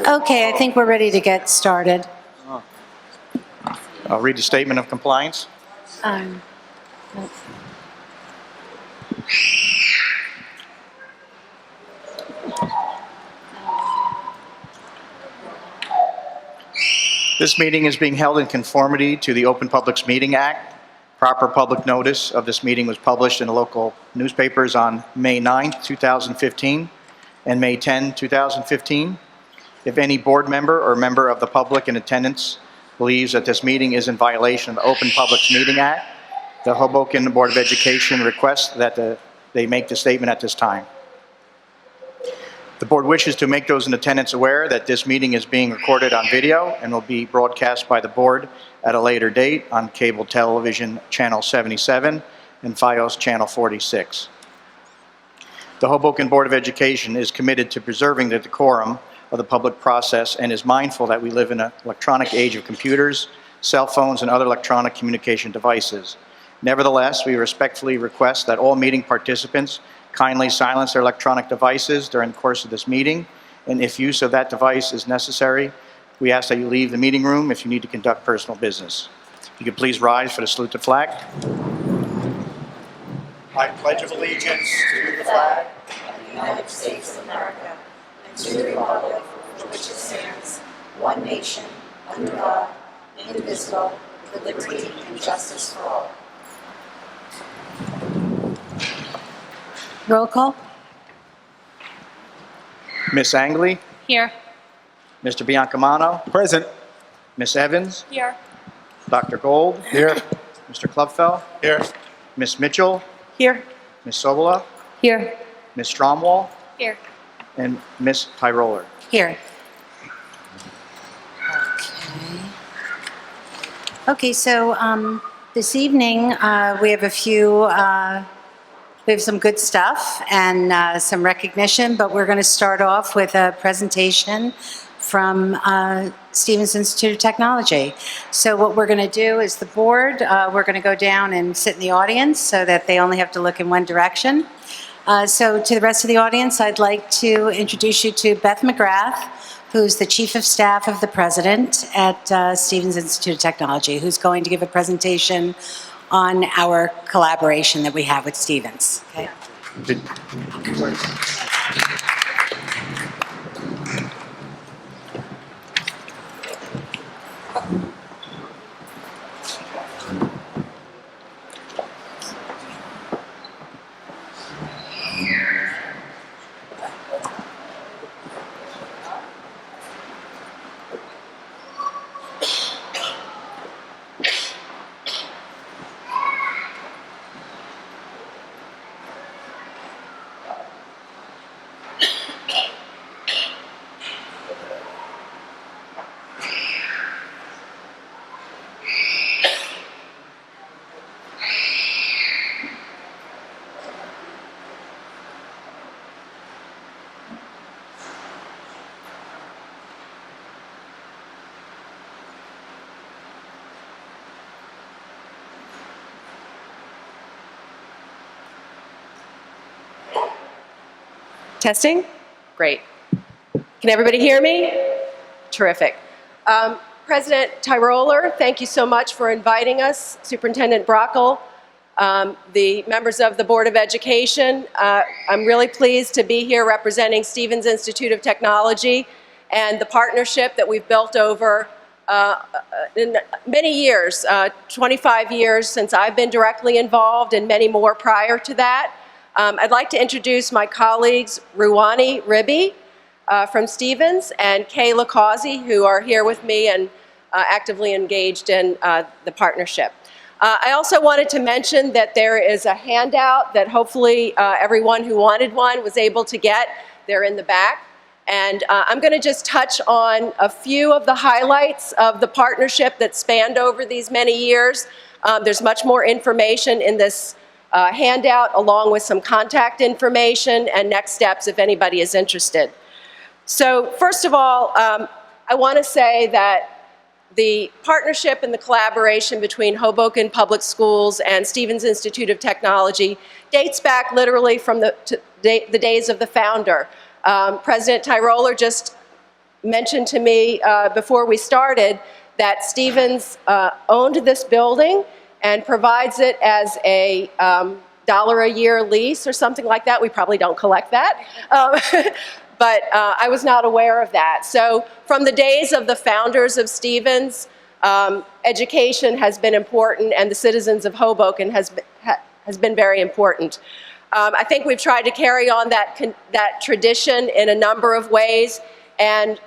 Okay, I think we're ready to get started. I'll read the statement of compliance. Um, This meeting is being held in conformity to the Open Publics Meeting Act. Proper public notice of this meeting was published in the local newspapers on May 9, 2015 and May 10, 2015. If any board member or member of the public in attendance believes that this meeting is in violation of the Open Publics Meeting Act, the Hoboken Board of Education requests that they make the statement at this time. The board wishes to make those in attendance aware that this meeting is being recorded on video and will be broadcast by the board at a later date on cable television channel 77 and FiOS channel 46. The Hoboken Board of Education is committed to preserving the decorum of the public process and is mindful that we live in an electronic age of computers, cell phones, and other electronic communication devices. Nevertheless, we respectfully request that all meeting participants kindly silence their electronic devices during the course of this meeting, and if use of that device is necessary, we ask that you leave the meeting room if you need to conduct personal business. If you could please rise for the salute to the flag. I pledge allegiance to the flag of the United States of America and to the republic for which it stands, one nation, under God, indivisible, with liberty and justice for all. Roll call. Miss Angley, Here. Mr. Biancamano, Present. Miss Evans, Here. Dr. Gold, Here. Mr. Klubfeld, Here. Miss Mitchell, Here. Miss Sobola, Here. Miss Stromwall, Here. and Miss Tyroller. Here. Okay, so this evening we have we have some good stuff and some recognition, but we're going to start off with a presentation from Stevens Institute of Technology. So what we're going to do is the board, we're going to go down and sit in the audience so that they only have to look in one direction. So to the rest of the audience, I'd like to introduce you to Beth McGrath, who's the Chief of Staff of the President at Stevens Institute of Technology, who's going to give a presentation on our collaboration that we have with Stevens. Okay. Testing? Great. Can everybody hear me? Terrific. President Tyroller, thank you so much for inviting us. Superintendent Brockel, the members of the Board of Education. I'm really pleased to be here representing Stevens Institute of Technology and the partnership that we've built over in many years, 25 years since I've been directly involved and many more prior to that. I'd like to introduce my colleagues, Ruwani Ribby from Stevens and Kayla Causey, who are here with me and actively engaged in the partnership. I also wanted to mention that there is a handout that hopefully everyone who wanted one was able to get. They're in the back. And I'm going to just touch on a few of the highlights of the partnership that spanned over these many years. There's much more information in this handout, along with some contact information and next steps if anybody is interested. So first of all, I want to say that the partnership and the collaboration between Hoboken Public Schools and Stevens Institute of Technology dates back literally from the days of the founder. President Tyroller just mentioned to me before we started that Stevens owned this building and provides it as a dollar a year lease or something like that. We probably don't collect that. But I was not aware of that. So from the days of the founders of Stevens, education has been important, and the citizens of Hoboken has been very important. I think we've tried to carry on that tradition in a number of ways, and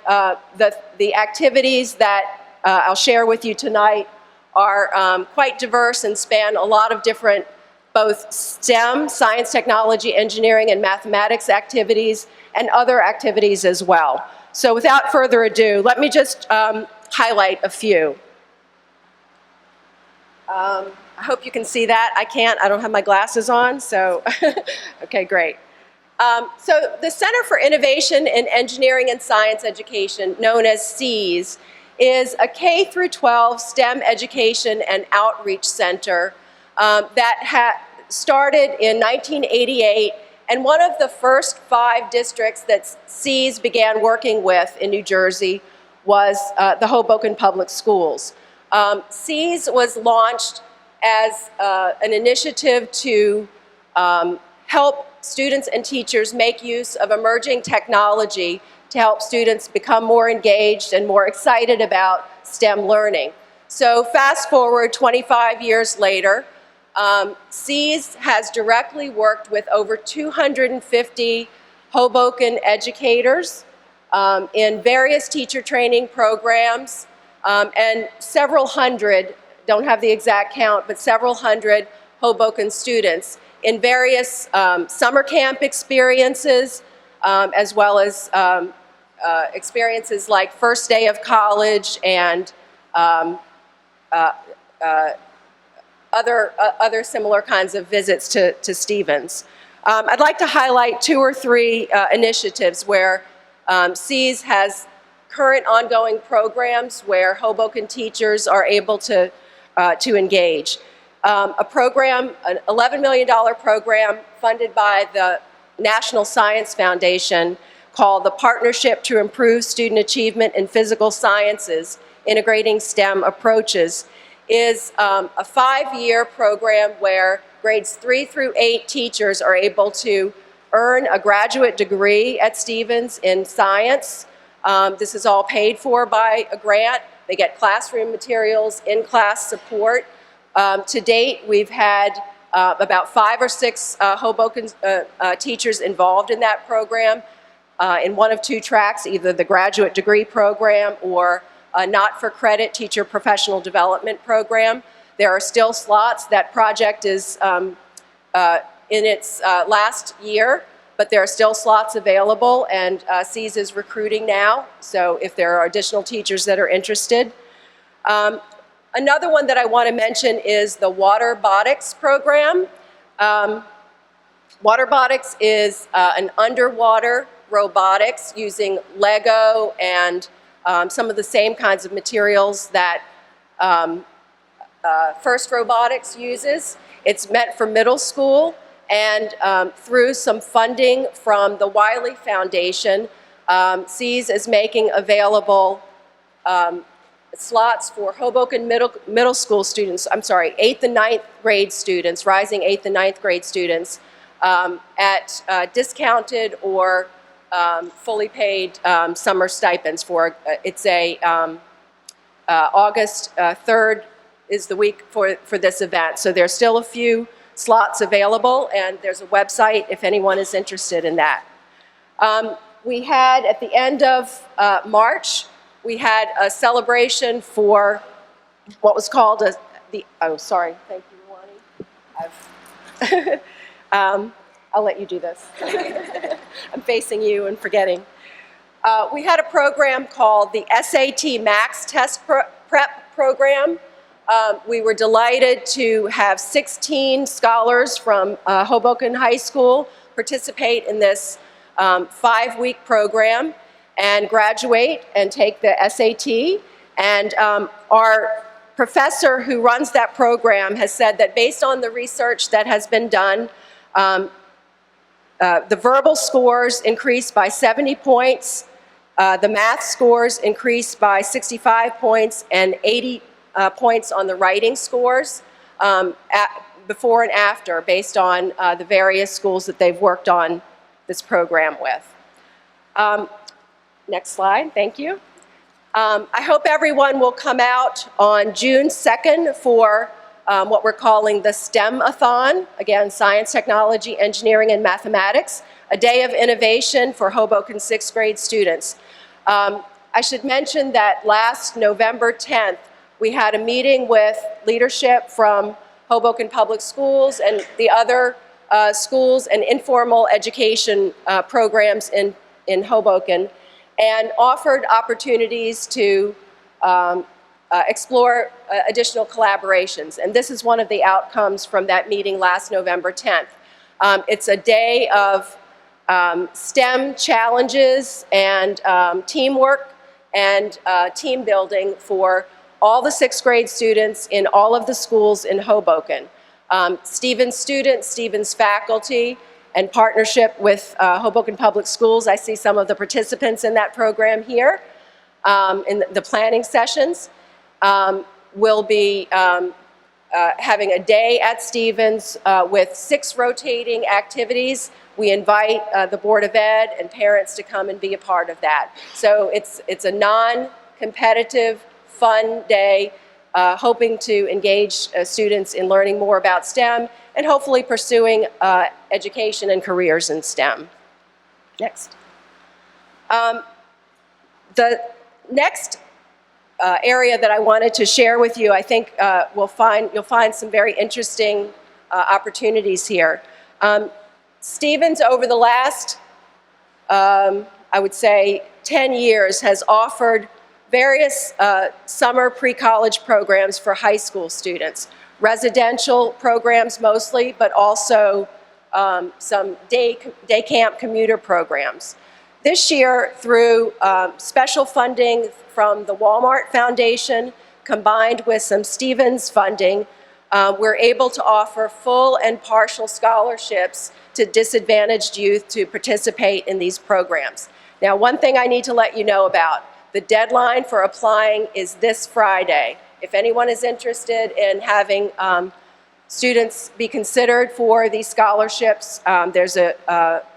the activities that I'll share with you tonight are quite diverse and span a lot of different both STEM, science, technology, engineering, and mathematics activities, and other activities as well. So without further ado, let me just highlight a few. I hope you can see that. I can't. I don't have my glasses on, so okay, great. So the Center for Innovation in Engineering and Science Education, known as CEAS, is a K-12 STEM education and outreach center that started in 1988, and one of the first 5 districts that CEAS began working with in New Jersey was the Hoboken Public Schools. CEAS was launched as an initiative to help students and teachers make use of emerging technology to help students become more engaged and more excited about STEM learning. So fast forward 25 years later, CEAS has directly worked with over 250 Hoboken educators in various teacher training programs, and several hundred, don't have the exact count, but several hundred Hoboken students in various summer camp experiences, as well as experiences like first day of college and other similar kinds of visits to Stevens. I'd like to highlight 2 or 3 initiatives where CEAS has current ongoing programs where Hoboken teachers are able to engage. A program, an $11 million program funded by the National Science Foundation called the Partnership to Improve Student Achievement in Physical Sciences, Integrating STEM Approaches, is a 5-year program where grades 3 through 8 teachers are able to earn a graduate degree at Stevens in science. This is all paid for by a grant. They get classroom materials, in-class support. To date, we've had about 5 or 6 Hoboken teachers involved in that program in one of 2 tracks, either the graduate degree program or a not-for-credit teacher professional development program. There are still slots. That project is in its last year, but there are still slots available, and CEAS is recruiting now, so if there are additional teachers that are interested. Another one that I want to mention is the Waterbotics program. Waterbotics is an underwater robotics using Lego and some of the same kinds of materials that FIRST Robotics uses. It's meant for middle school, and through some funding from the Wiley Foundation, CEAS is making available slots for Hoboken middle school students, 8th and 9th grade students, rising 8th and 9th grade students, at discounted or fully paid summer stipends for, it's a, August 3rd is the week for this event. So there's still a few slots available, and there's a website if anyone is interested in that. We had, at the end of March, we had a celebration for what was called oh, sorry, thank you, Lonnie. I'll let you do this. I'm facing you and forgetting. We had a program called the SAT Max Test Prep Program. We were delighted to have 16 scholars from Hoboken High School participate in this 5-week program and graduate and take the SAT. And our professor who runs that program has said that based on the research that has been done, the verbal scores increased by 70 points, The math scores increased by 65 points and 80 points on the writing scores before and after, based on the various schools that they've worked on this program with. Next slide, thank you. I hope everyone will come out on June 2nd for what we're calling the STEM-a-thon, again, science, technology, engineering, and mathematics, a day of innovation for Hoboken 6th grade students. I should mention that last November 10th, we had a meeting with leadership from Hoboken Public Schools and the other schools and informal education programs in Hoboken, and offered opportunities to explore additional collaborations. And this is one of the outcomes from that meeting last November 10th. It's a day of STEM challenges and teamwork and team building for all the 6th grade students in all of the schools in Hoboken. Stevens students, Stevens faculty, and partnership with Hoboken Public Schools. I see some of the participants in that program here in the planning sessions. We'll be having a day at Stevens with 6 rotating activities. We invite the Board of Ed and parents to come and be a part of that. So it's a non-competitive, fun day, hoping to engage students in learning more about STEM and hopefully pursuing education and careers in STEM. Next. The next area that I wanted to share with you, I think you'll find some very interesting opportunities here. Stevens, over the last, I would say, 10 years, has offered various summer pre-college programs for high school students. Residential programs mostly, but also some day camp commuter programs. This year, through special funding from the Walmart Foundation, combined with some Stevens funding, we're able to offer full and partial scholarships to disadvantaged youth to participate in these programs. Now, one thing I need to let you know about, the deadline for applying is this Friday. If anyone is interested in having students be considered for these scholarships, there's a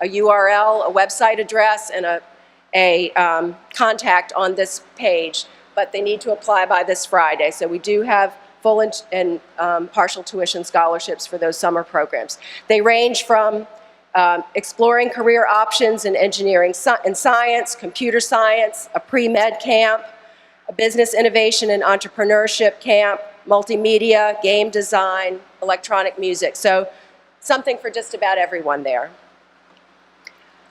URL, a website address, and a contact on this page, but they need to apply by this Friday. So we do have full and partial tuition scholarships for those summer programs. They range from exploring career options in engineering and science, computer science, a pre-med camp, a business innovation and entrepreneurship camp, multimedia, game design, electronic music. So something for just about everyone there.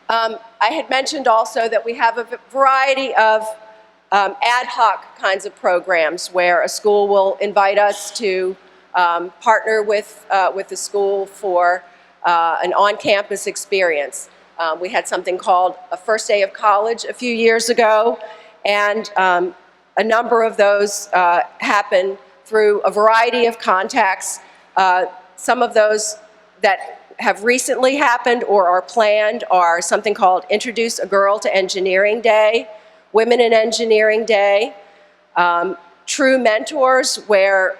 I had mentioned also that we have a variety of ad hoc kinds of programs where a school will invite us to partner with the school for an on-campus experience. We had something called a first day of college a few years ago, and a number of those happen through a variety of contacts. Some of those that have recently happened or are planned are something called Introduce a Girl to Engineering Day, Women in Engineering Day, True Mentors, where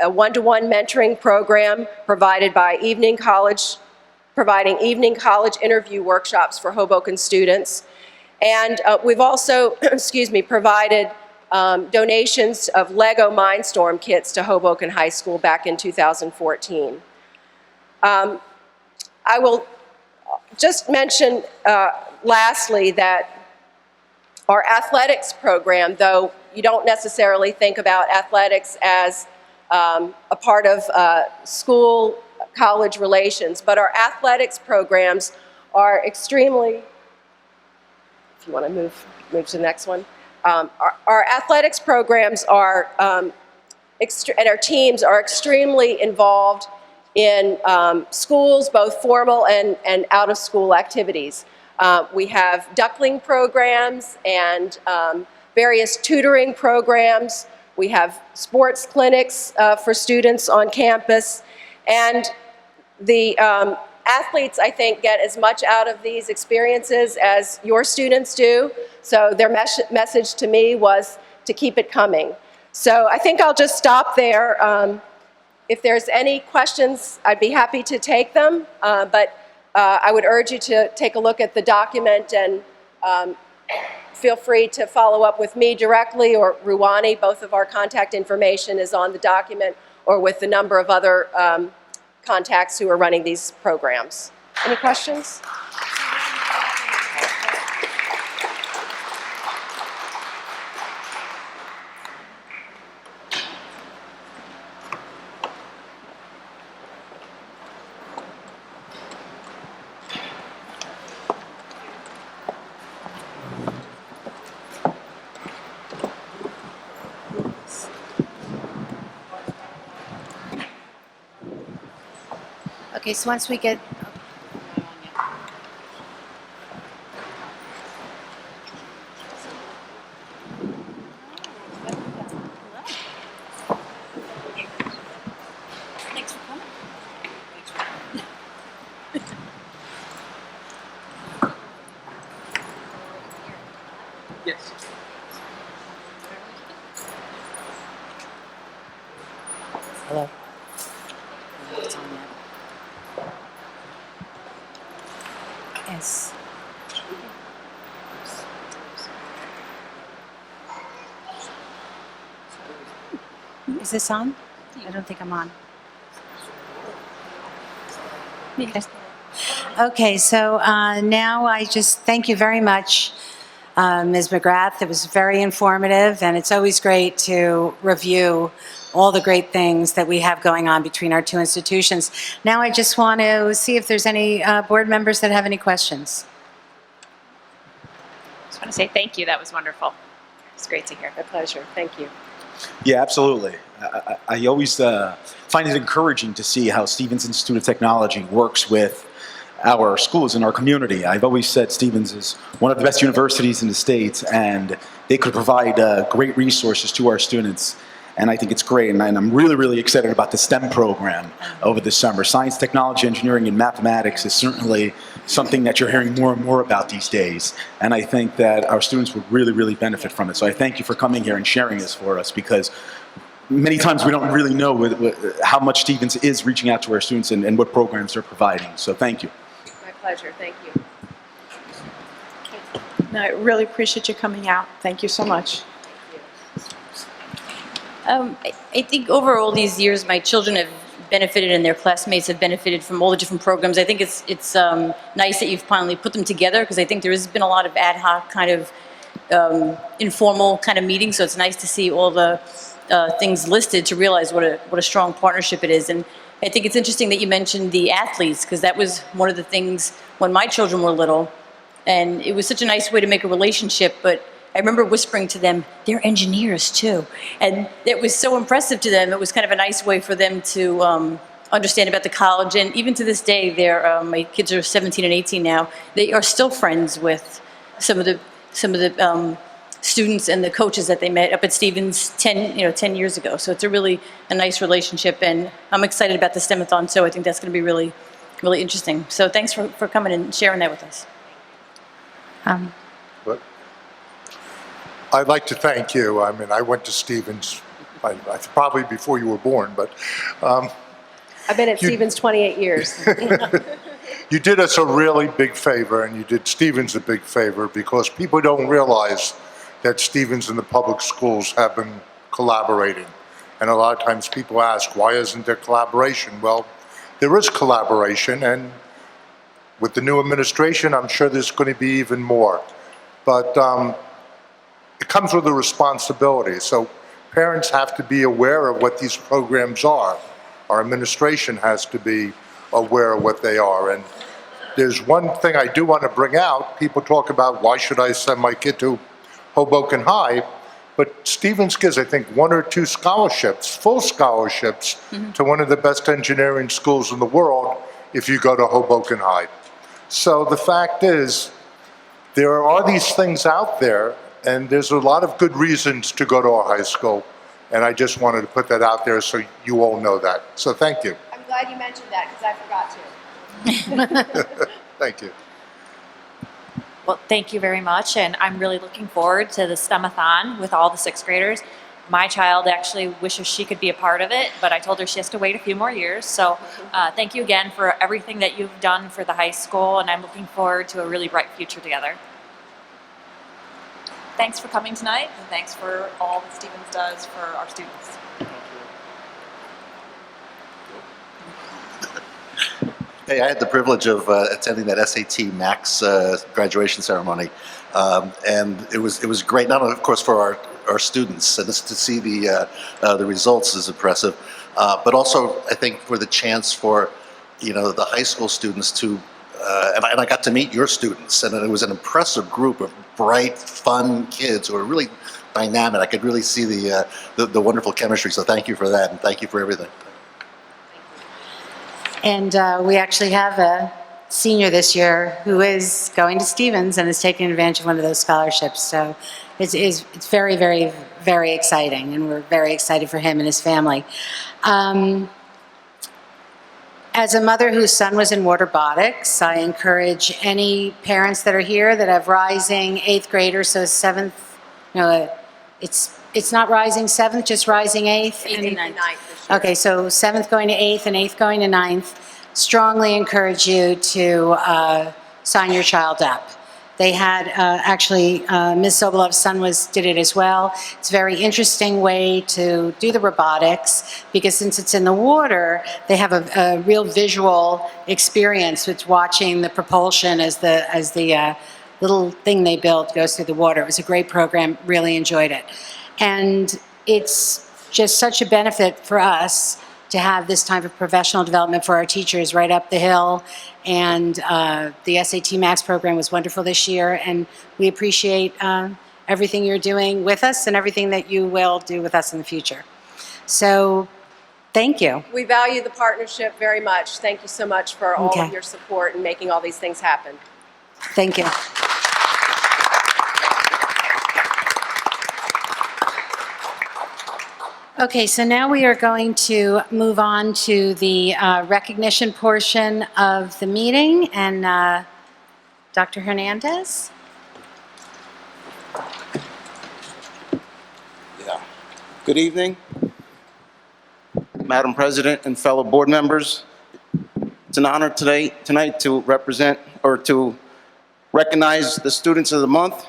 a one-to-one mentoring program provided by providing evening college interview workshops for Hoboken students. And we've also, provided donations of Lego Mindstorm kits to Hoboken High School back in 2014. I will just mention lastly that our athletics program, though you don't necessarily think about athletics as a part of school-college relations, but our athletics programs are extremely, if you want to move to the next one, our athletics programs are, and our teams are extremely involved in schools, both formal and out-of-school activities. We have duckling programs and various tutoring programs. We have sports clinics for students on campus. And the athletes, I think, get as much out of these experiences as your students do. So their message to me was to keep it coming. So I think I'll just stop there. If there's any questions, I'd be happy to take them, but I would urge you to take a look at the document and feel free to follow up with me directly or Ruwani. Both of our contact information is on the document, or with the number of other contacts who are running these programs. Any questions? Okay, so once we get... Thanks for coming. Yes. Hello. Yes. Is this on? I don't think I'm on. Okay, so now I just thank you very much, Ms. McGrath. It was very informative, and it's always great to review all the great things that we have going on between our two institutions. Now I just want to see if there's any board members that have any questions. Just want to say thank you. That was wonderful. It's great to hear. My pleasure. Thank you. Yeah, absolutely. I always find it encouraging to see how Stevens Institute of Technology works with our schools in our community. I've always said Stevens is one of the best universities in the States, and they could provide great resources to our students. And I think it's great, and I'm really, really excited about the STEM program over the summer. Science, technology, engineering, and mathematics is certainly something that you're hearing more and more about these days. And I think that our students would really, really benefit from it. So I thank you for coming here and sharing this for us, because many times we don't really know how much Stevens is reaching out to our students and what programs they're providing. So thank you. My pleasure. Thank you. No, I really appreciate you coming out. Thank you so much. I think over all these years, my children have benefited and their classmates have benefited from all the different programs. I think it's nice that you've finally put them together, because I think there has been a lot of ad hoc kind of informal kind of meetings. So it's nice to see all the things listed to realize what a strong partnership it is. And I think it's interesting that you mentioned the athletes, because that was one of the things when my children were little, and it was such a nice way to make a relationship. But I remember whispering to them, they're engineers too. And it was so impressive to them. It was kind of a nice way for them to understand about the college. And even to this day, my kids are 17 and 18 now. They are still friends with some of the students and the coaches that they met up at Stevens 10 years ago. So it's a nice relationship. And I'm excited about the STEM-a-thon, so I think that's going to be really, really interesting. So thanks for coming and sharing that with us. But I'd like to thank you. I mean, I went to Stevens probably before you were born, but I've been at Stevens 28 years. you did us a really big favor, and you did Stevens a big favor, because people don't realize that Stevens and the public schools have been collaborating. And a lot of times people ask, why isn't there collaboration? Well, there is collaboration, and with the new administration, I'm sure there's going to be even more. But it comes with a responsibility. So parents have to be aware of what these programs are. Our administration has to be aware of what they are. And there's one thing I do want to bring out. People talk about, why should I send my kid to Hoboken High? But Stevens gives, I think, 1 or 2 scholarships, full scholarships, to one of the best engineering schools in the world if you go to Hoboken High. So the fact is, there are these things out there, and there's a lot of good reasons to go to our high school. And I just wanted to put that out there so you all know that. So thank you. I'm glad you mentioned that, because I forgot to. Thank you. Well, thank you very much, and I'm really looking forward to the STEM-a-thon with all the sixth graders. My child actually wishes she could be a part of it, but I told her she has to wait a few more years. So thank you again for everything that you've done for the high school, and I'm looking forward to a really bright future together. Thanks for coming tonight, and thanks for all that Stevens does for our students. Hey, I had the privilege of attending that SAT Max graduation ceremony, and it was great. Not only, of course, for our students, and just to see the results is impressive, but also I think for the chance for the high school students to. And I got to meet your students, and it was an impressive group of bright, fun kids who were really dynamic. I could really see the wonderful chemistry. So thank you for that, and thank you for everything. And we actually have a senior this year who is going to Stevens and is taking advantage of one of those scholarships. So it's very, very, very exciting, and we're very excited for him and his family. As a mother whose son was in waterbotics, I encourage any parents that are here that have rising eighth graders, so seventh, it's not rising seventh, just rising eighth? Eighth and ninth. Okay, so seventh going to eighth and eighth going to ninth, strongly encourage you to sign your child up. They had, actually, Ms. Sobolov's son did it as well. It's a very interesting way to do the robotics because since it's in the water, they have a real visual experience with watching the propulsion as the little thing they built goes through the water. It was a great program, really enjoyed it. And it's just such a benefit for us to have this type of professional development for our teachers right up the hill. And the SAT Max program was wonderful this year, and we appreciate everything you're doing with us and everything that you will do with us in the future. So, thank you. We value the partnership very much. Thank you so much for all Okay. of your support and making all these things happen. Thank you. Okay, so now we are going to move on to the recognition portion of the meeting, and Dr. Hernandez? Yeah. Good evening, Madam President and fellow board members. It's an honor tonight to represent or to recognize the students of the month.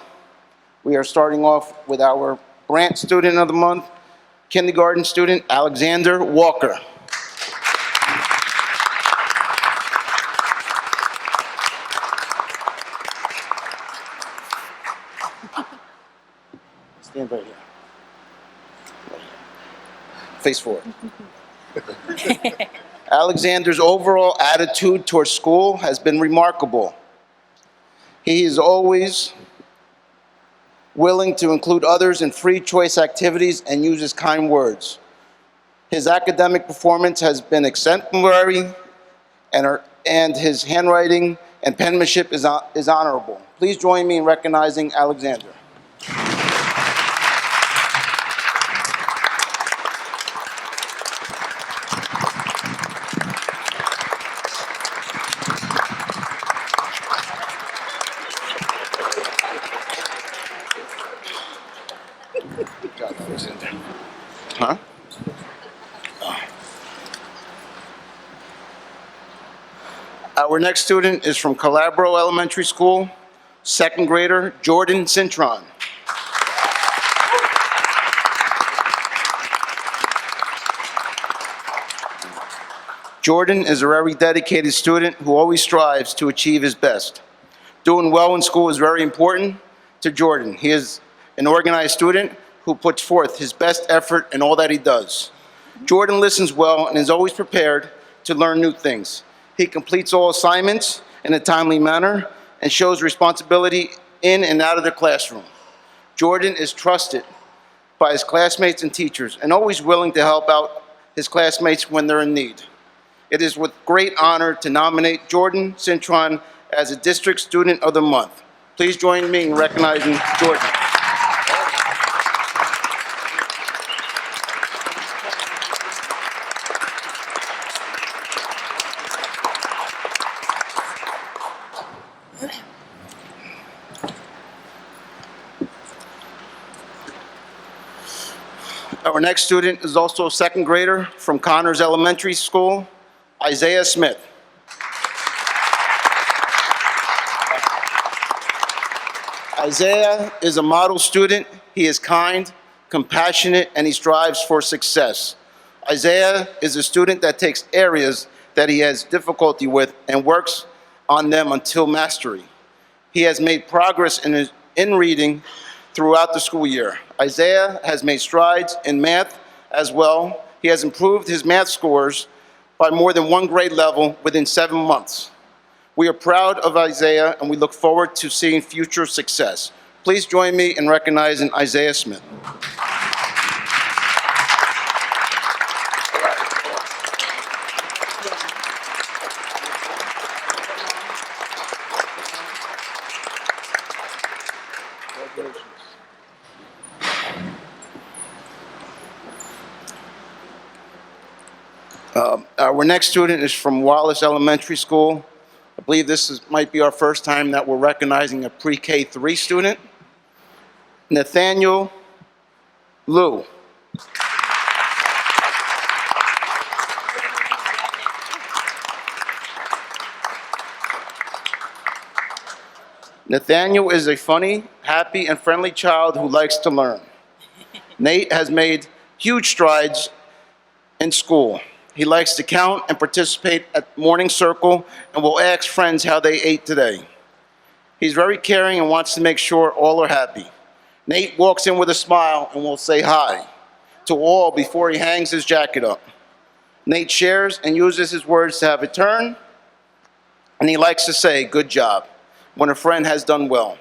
We are starting off with our Grant Student of the Month, kindergarten student Alexander Walker. Stand right here. Face forward. Alexander's overall attitude towards school has been remarkable. He is always willing to include others in free choice activities and uses kind words. His academic performance has been exemplary, and his handwriting and penmanship is honorable. Please join me in recognizing Alexander. Huh? Our next student is from Calabro Elementary School, second grader Jordan Cintron. Jordan is a very dedicated student who always strives to achieve his best. Doing well in school is very important to Jordan. He is an organized student who puts forth his best effort in all that he does. Jordan listens well and is always prepared to learn new things. He completes all assignments in a timely manner and shows responsibility in and out of the classroom. Jordan is trusted by his classmates and teachers and always willing to help out his classmates when they're in need. It is with great honor to nominate Jordan Cintron as a District Student of the Month. Please join me in recognizing Jordan. Our next student is also a second grader from Connors Elementary School, Isaiah Smith. Isaiah is a model student. He is kind, compassionate, and he strives for success. Isaiah is a student that takes areas that he has difficulty with and works on them until mastery. He has made progress in reading throughout the school year. Isaiah has made strides in math as well. He has improved his math scores by more than one grade level within 7 months. We are proud of Isaiah, and we look forward to seeing future success. Please join me in recognizing Isaiah Smith. Our next student is from Wallace Elementary School. I believe might be our first time that we're recognizing a pre-K3 student. Nathaniel Liu. Nathaniel is a funny, happy, and friendly child who likes to learn. Nate has made huge strides in school. He likes to count and participate at morning circle and will ask friends how they ate today. He's very caring and wants to make sure all are happy. Nate walks in with a smile and will say hi to all before he hangs his jacket up. Nate shares and uses his words to have a turn, and he likes to say, "Good job," when a friend has done well.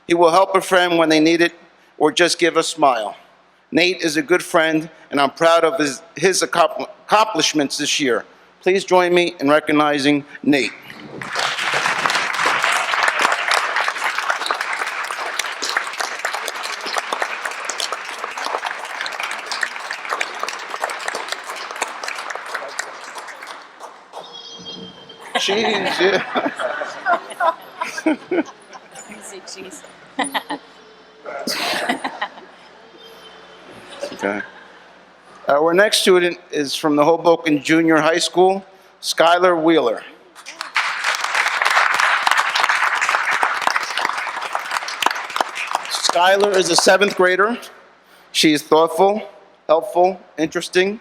He will help a friend when they need it or just give a smile. Nate is a good friend, and I'm proud of his accomplishments this year. Please join me in recognizing Nate. Jeez, yeah. Jeez. Okay. Our next student is from the Hoboken Junior High School, Skylar Wheeler. Skylar is a 7th grader. She is thoughtful, helpful, interesting.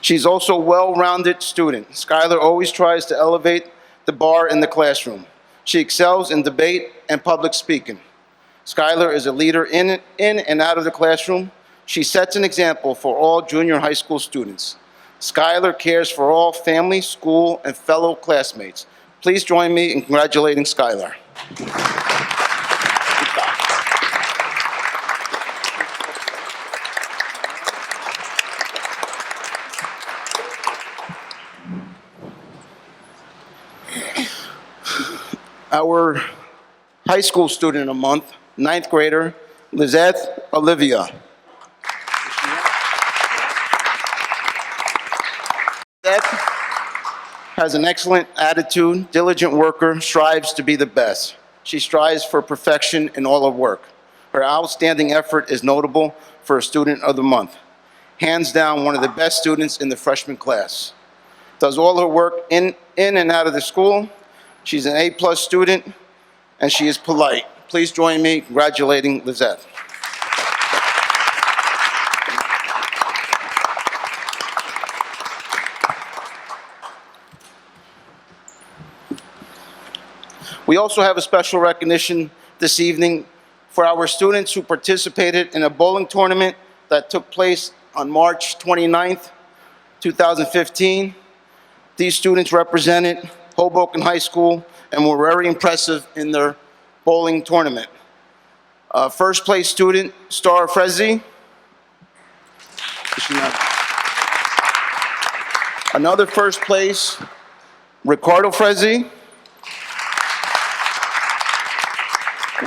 She's also a well-rounded student. Skylar always tries to elevate the bar in the classroom. She excels in debate and public speaking. Skylar is a leader in and out of the classroom. She sets an example for all junior high school students. Skylar cares for all family, school, and fellow classmates. Please join me in congratulating Skylar. Our high school student of the month, 9th grader, Lizette Olivia. Lizette has an excellent attitude, diligent worker, strives to be the best. She strives for perfection in all her work. Her outstanding effort is notable for a student of the month. Hands down, one of the best students in the freshman class. Does all her work in and out of the school. She's an A+ student, and she is polite. Please join me in congratulating Lizette. We also have a special recognition this evening for our students who participated in a bowling tournament that took place on March 29th, 2015. These students represented Hoboken High School and were very impressive in their bowling tournament. First place student, Star Frezzi. Another first place, Ricardo Frezzi.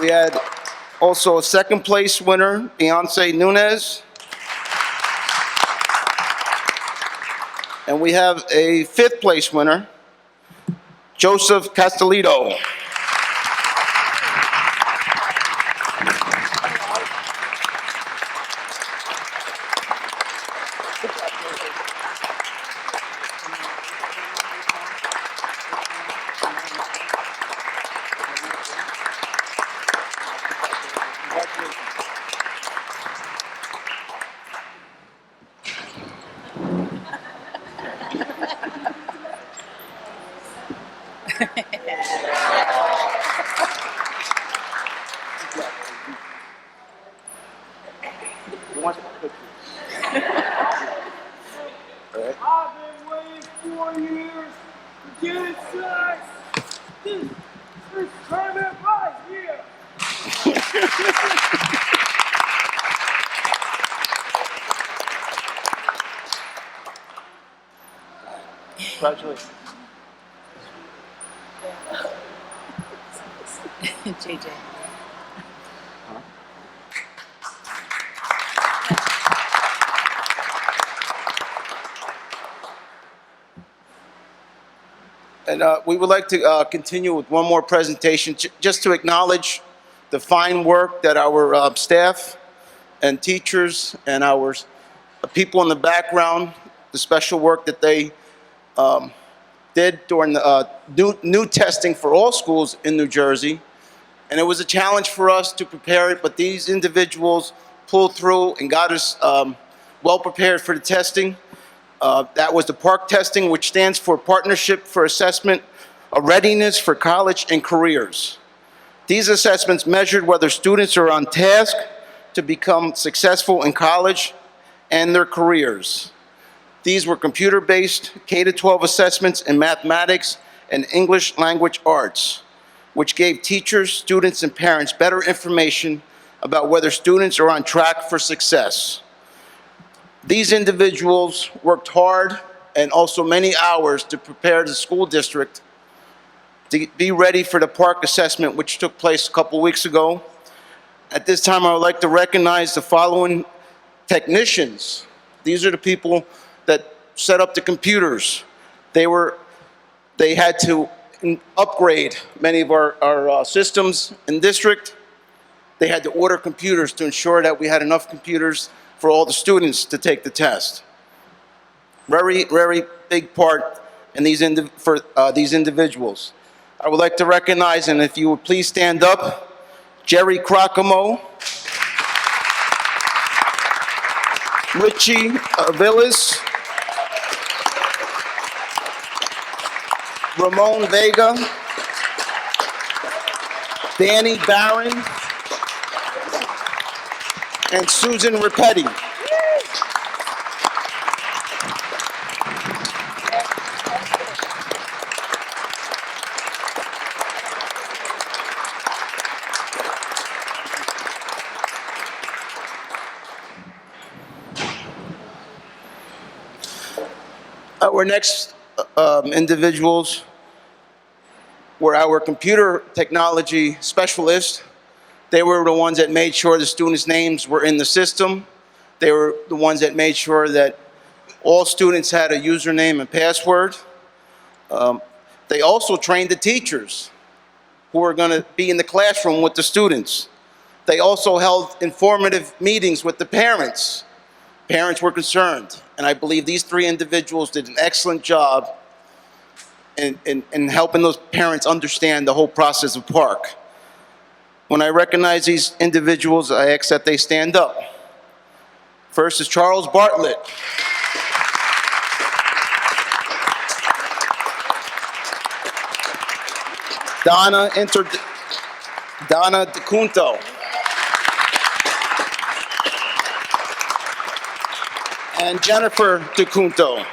We had also a second place winner, Beyonce Nunez. And we have a 5th place winner, Joseph Castellito. I've been waiting 4 years to get inside this tournament right here. Congratulations. JJ. And we would like to continue with one more presentation, just to acknowledge the fine work that our staff and teachers and our people in the background, the special work that they did during the new testing for all schools in New Jersey. And it was a challenge for us to prepare it, but these individuals pulled through and got us well prepared for the testing. That was the PARC testing, which stands for Partnership for Assessment of Readiness for College and Careers. These assessments measured whether students are on task to become successful in college and their careers. These were computer-based K-12 assessments in mathematics and English language arts, which gave teachers, students, and parents better information about whether students are on track for success. These individuals worked hard and also many hours to prepare the school district to be ready for the PARC assessment, which took place a couple weeks ago. At this time, I would like to recognize the following technicians. These are the people that set up the computers. They had to upgrade many of our systems in district. They had to order computers to ensure that we had enough computers for all the students to take the test. Very, very big part in these individuals. I would like to recognize, and if you would please stand up, Jerry Crocamo, Richie Villas, Ramon Vega, Danny Barron, and Susan Ripetti. Our next individuals were our computer technology specialists. They were the ones that made sure the students' names were in the system. They were the ones that made sure that all students had a username and password. They also trained the teachers who were going to be in the classroom with the students. They also held informative meetings with the parents. Parents were concerned, and I believe these three individuals did an excellent job in helping those parents understand the whole process of PARC. When I recognize these individuals, I ask that they stand up. First is Charles Bartlett. Donna DeCunto. And Jennifer DeCunto.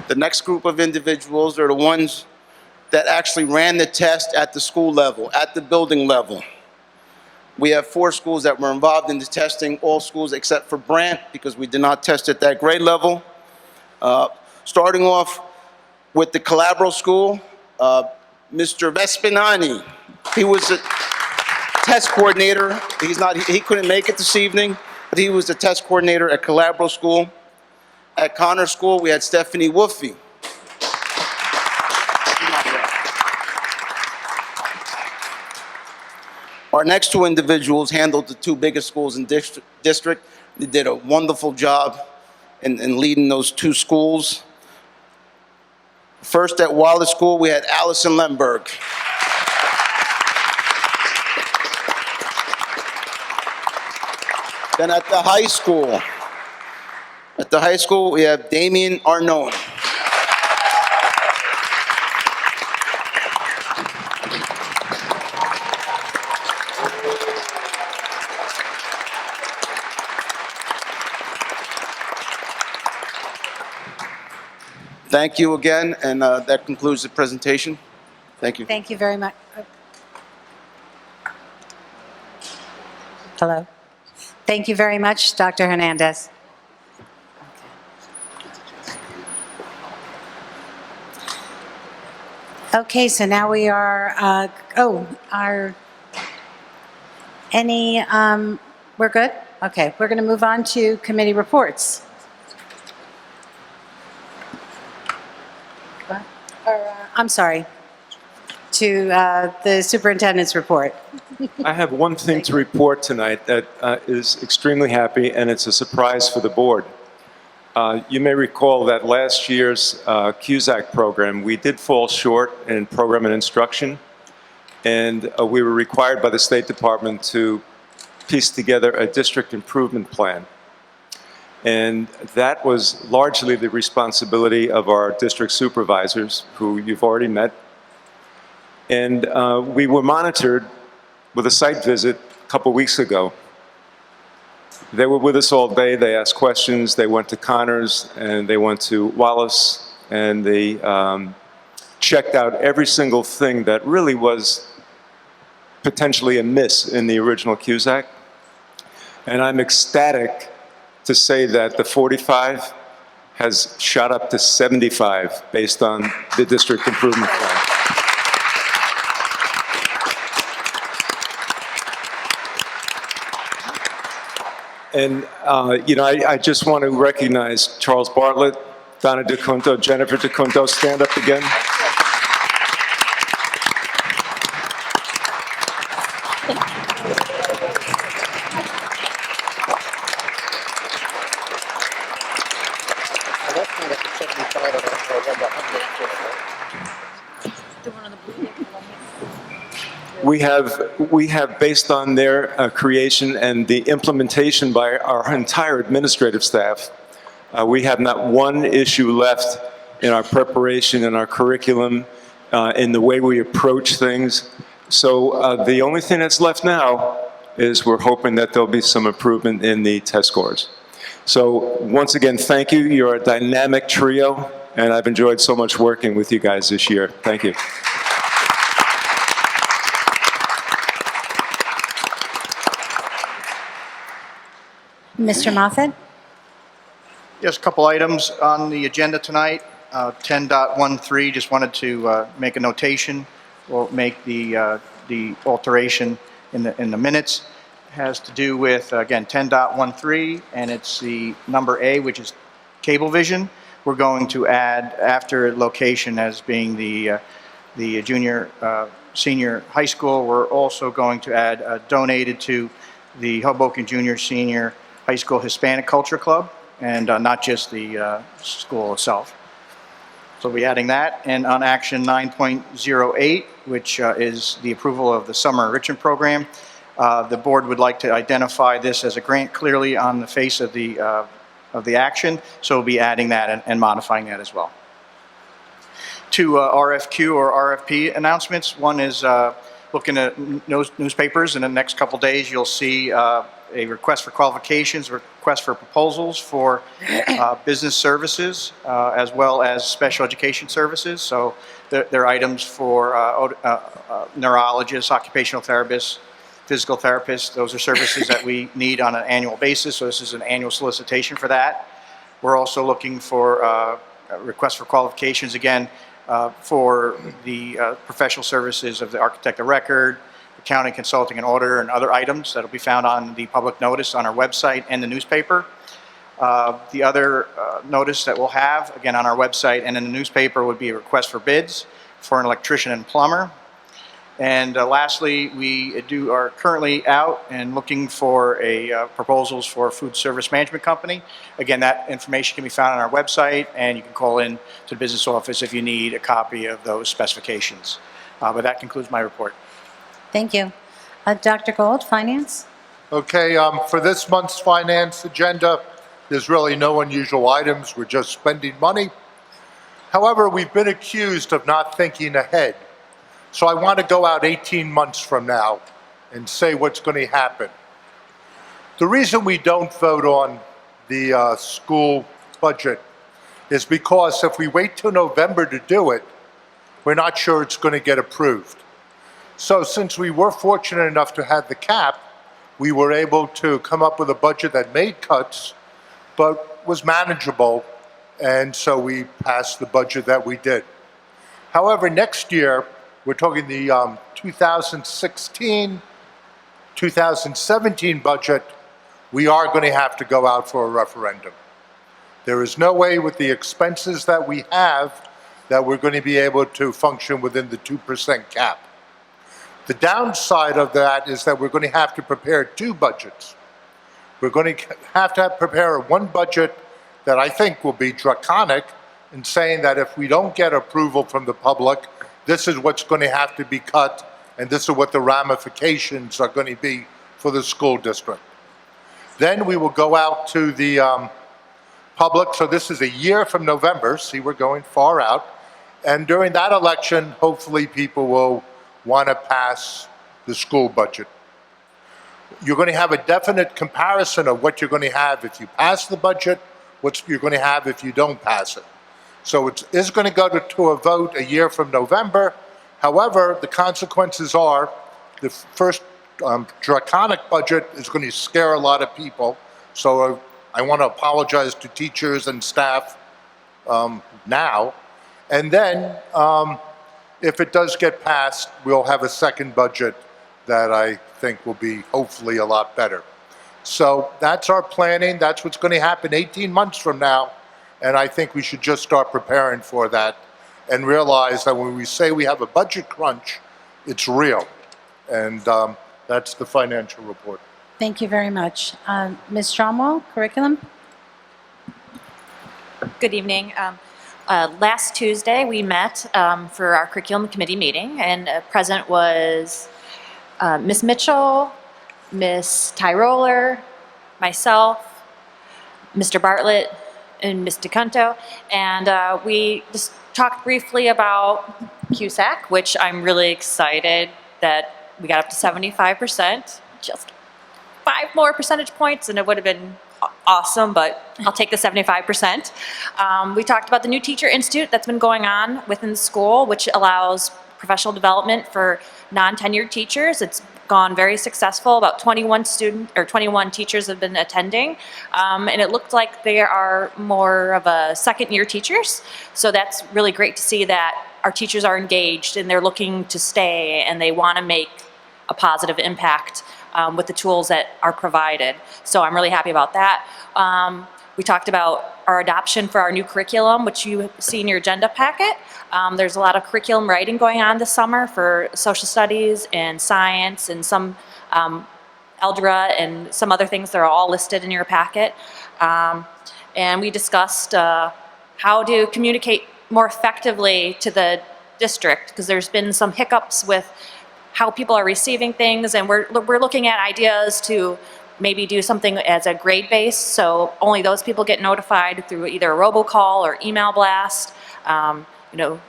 The next group of individuals are the ones that actually ran the test at the school level, at the building level. We have 4 schools that were involved in the testing, all schools except for Brant, because we did not test at that grade level. Starting off with the Calabro School, Mr. Vespinani. He was a test coordinator. He couldn't make it this evening, but he was the test coordinator at Calabro School. At Connor School, we had Stephanie Wolfie. Our next two individuals handled the two biggest schools in district. They did a wonderful job in leading those two schools. First at Wallace School, we had Allison Lemberg. Then at the high school, we have Damien Arnone. Thank you again, and that concludes the presentation. Thank you. Thank you very much. Hello. Thank you very much, Dr. Hernandez. Okay, so now we are, we're good? Okay, we're going to move on to committee reports. I'm sorry, to the superintendent's report. I have one thing to report tonight that is extremely happy, and it's a surprise for the board. You may recall that last year's CUSAC program, we did fall short in program and instruction, and we were required by the State Department to piece together a district improvement plan. And that was largely the responsibility of our district supervisors, who you've already met. And we were monitored with a site visit a couple weeks ago. They were with us all day. They asked questions. They went to Connors, and they went to Wallace, and they checked out every single thing that really was potentially a miss in the original CUSAC. And I'm ecstatic to say that the 45 has shot up to 75 based on the district improvement plan. And, I just want to recognize Charles Bartlett, Donna DeCunto, Jennifer DeCunto. Stand up again. We have, based on their creation and the implementation by our entire administrative staff, we have not one issue left in our preparation, in our curriculum, in the way we approach things. So the only thing that's left now is we're hoping that there'll be some improvement in the test scores. So once again, thank you. You're a dynamic trio, and I've enjoyed so much working with you guys this year. Thank you. Mr. Moffett? Yes, a couple items on the agenda tonight. 10.13, just wanted to make a notation. We'll make the alteration in the minutes. It has to do with, again, 10.13, and it's the number A, which is Cablevision. We're going to add, after location as being the junior, senior high school, we're also going to add donated to the Hoboken Junior Senior High School Hispanic Culture Club, and not just the school itself. So we'll be adding that. And on action 9.08, which is the approval of the summer enrichment program, the board would like to identify this as a grant clearly on the face of the action, so we'll be adding that and modifying that as well. Two RFQ or RFP announcements. One is looking at newspapers. In the next couple days, you'll see a request for qualifications, request for proposals for business services, as well as special education services. So there are items for neurologists, occupational therapists, physical therapists. Those are services that we need on an annual basis, so this is an annual solicitation for that. We're also looking for requests for qualifications, again, for the professional services of the architect of record, accounting, consulting, and auditor, and other items that will be found on the public notice on our website and the newspaper. The other notice that we'll have, again, on our website and in the newspaper, would be a request for bids for an electrician and plumber. And lastly, we are currently out and looking for proposals for a food service management company. Again, that information can be found on our website, and you can call in to the business office if you need a copy of those specifications. But that concludes my report. Thank you. Dr. Gold, Finance? Okay, for this month's finance agenda, there's really no unusual items. We're just spending money. However, we've been accused of not thinking ahead. So I want to go out 18 months from now and say what's going to happen. The reason we don't vote on the school budget is because if we wait till November to do it, we're not sure it's going to get approved. So since we were fortunate enough to have the cap, we were able to come up with a budget that made cuts, but was manageable, and so we passed the budget that we did. However, next year, we're talking the 2016-2017 budget, we are going to have to go out for a referendum. There is no way with the expenses that we have that we're going to be able to function within the 2% cap. The downside of that is that we're going to have to prepare two budgets. We're going to have to prepare one budget that I think will be draconic in saying that if we don't get approval from the public, this is what's going to have to be cut, and this is what the ramifications are going to be for the school district. Then we will go out to the public, so this is a year from November, see, we're going far out, and during that election, hopefully people will want to pass the school budget. You're going to have a definite comparison of what you're going to have if you pass the budget, what you're going to have if you don't pass it. So it is going to go to a vote a year from November. However, the consequences are the first draconic budget is going to scare a lot of people. So I want to apologize to teachers and staff now. And then if it does get passed, we'll have a second budget that I think will be hopefully a lot better. So that's our planning. That's what's going to happen 18 months from now. And I think we should just start preparing for that and realize that when we say we have a budget crunch, it's real. And that's the financial report. Thank you very much. Ms. Stromwell, curriculum? Good evening. Last Tuesday, we met for our curriculum committee meeting, and present was Ms. Mitchell, Ms. Tyroller, myself, Mr. Bartlett, and Ms. DeCunto, and we just talked briefly about CUSAC, which I'm really excited that we got up to 75%, just 5 more percentage points, and it would have been awesome, but I'll take the 75%. We talked about the new Teacher Institute that's been going on within the school, which allows professional development for non-tenured teachers. It's gone very successful. About 21 teachers have been attending, and it looked like they are more of a second-year teachers. So that's really great to see that our teachers are engaged and they're looking to stay and they want to make a positive impact with the tools that are provided. So I'm really happy about that. We talked about our adoption for our new curriculum, which you see in your agenda packet. There's a lot of curriculum writing going on this summer for social studies and science and some algebra and some other things that are all listed in your packet. And we discussed how to communicate more effectively to the district, because there's been some hiccups with how people are receiving things, and we're looking at ideas to maybe do something as a grade base, so only those people get notified through either a robocall or email blast.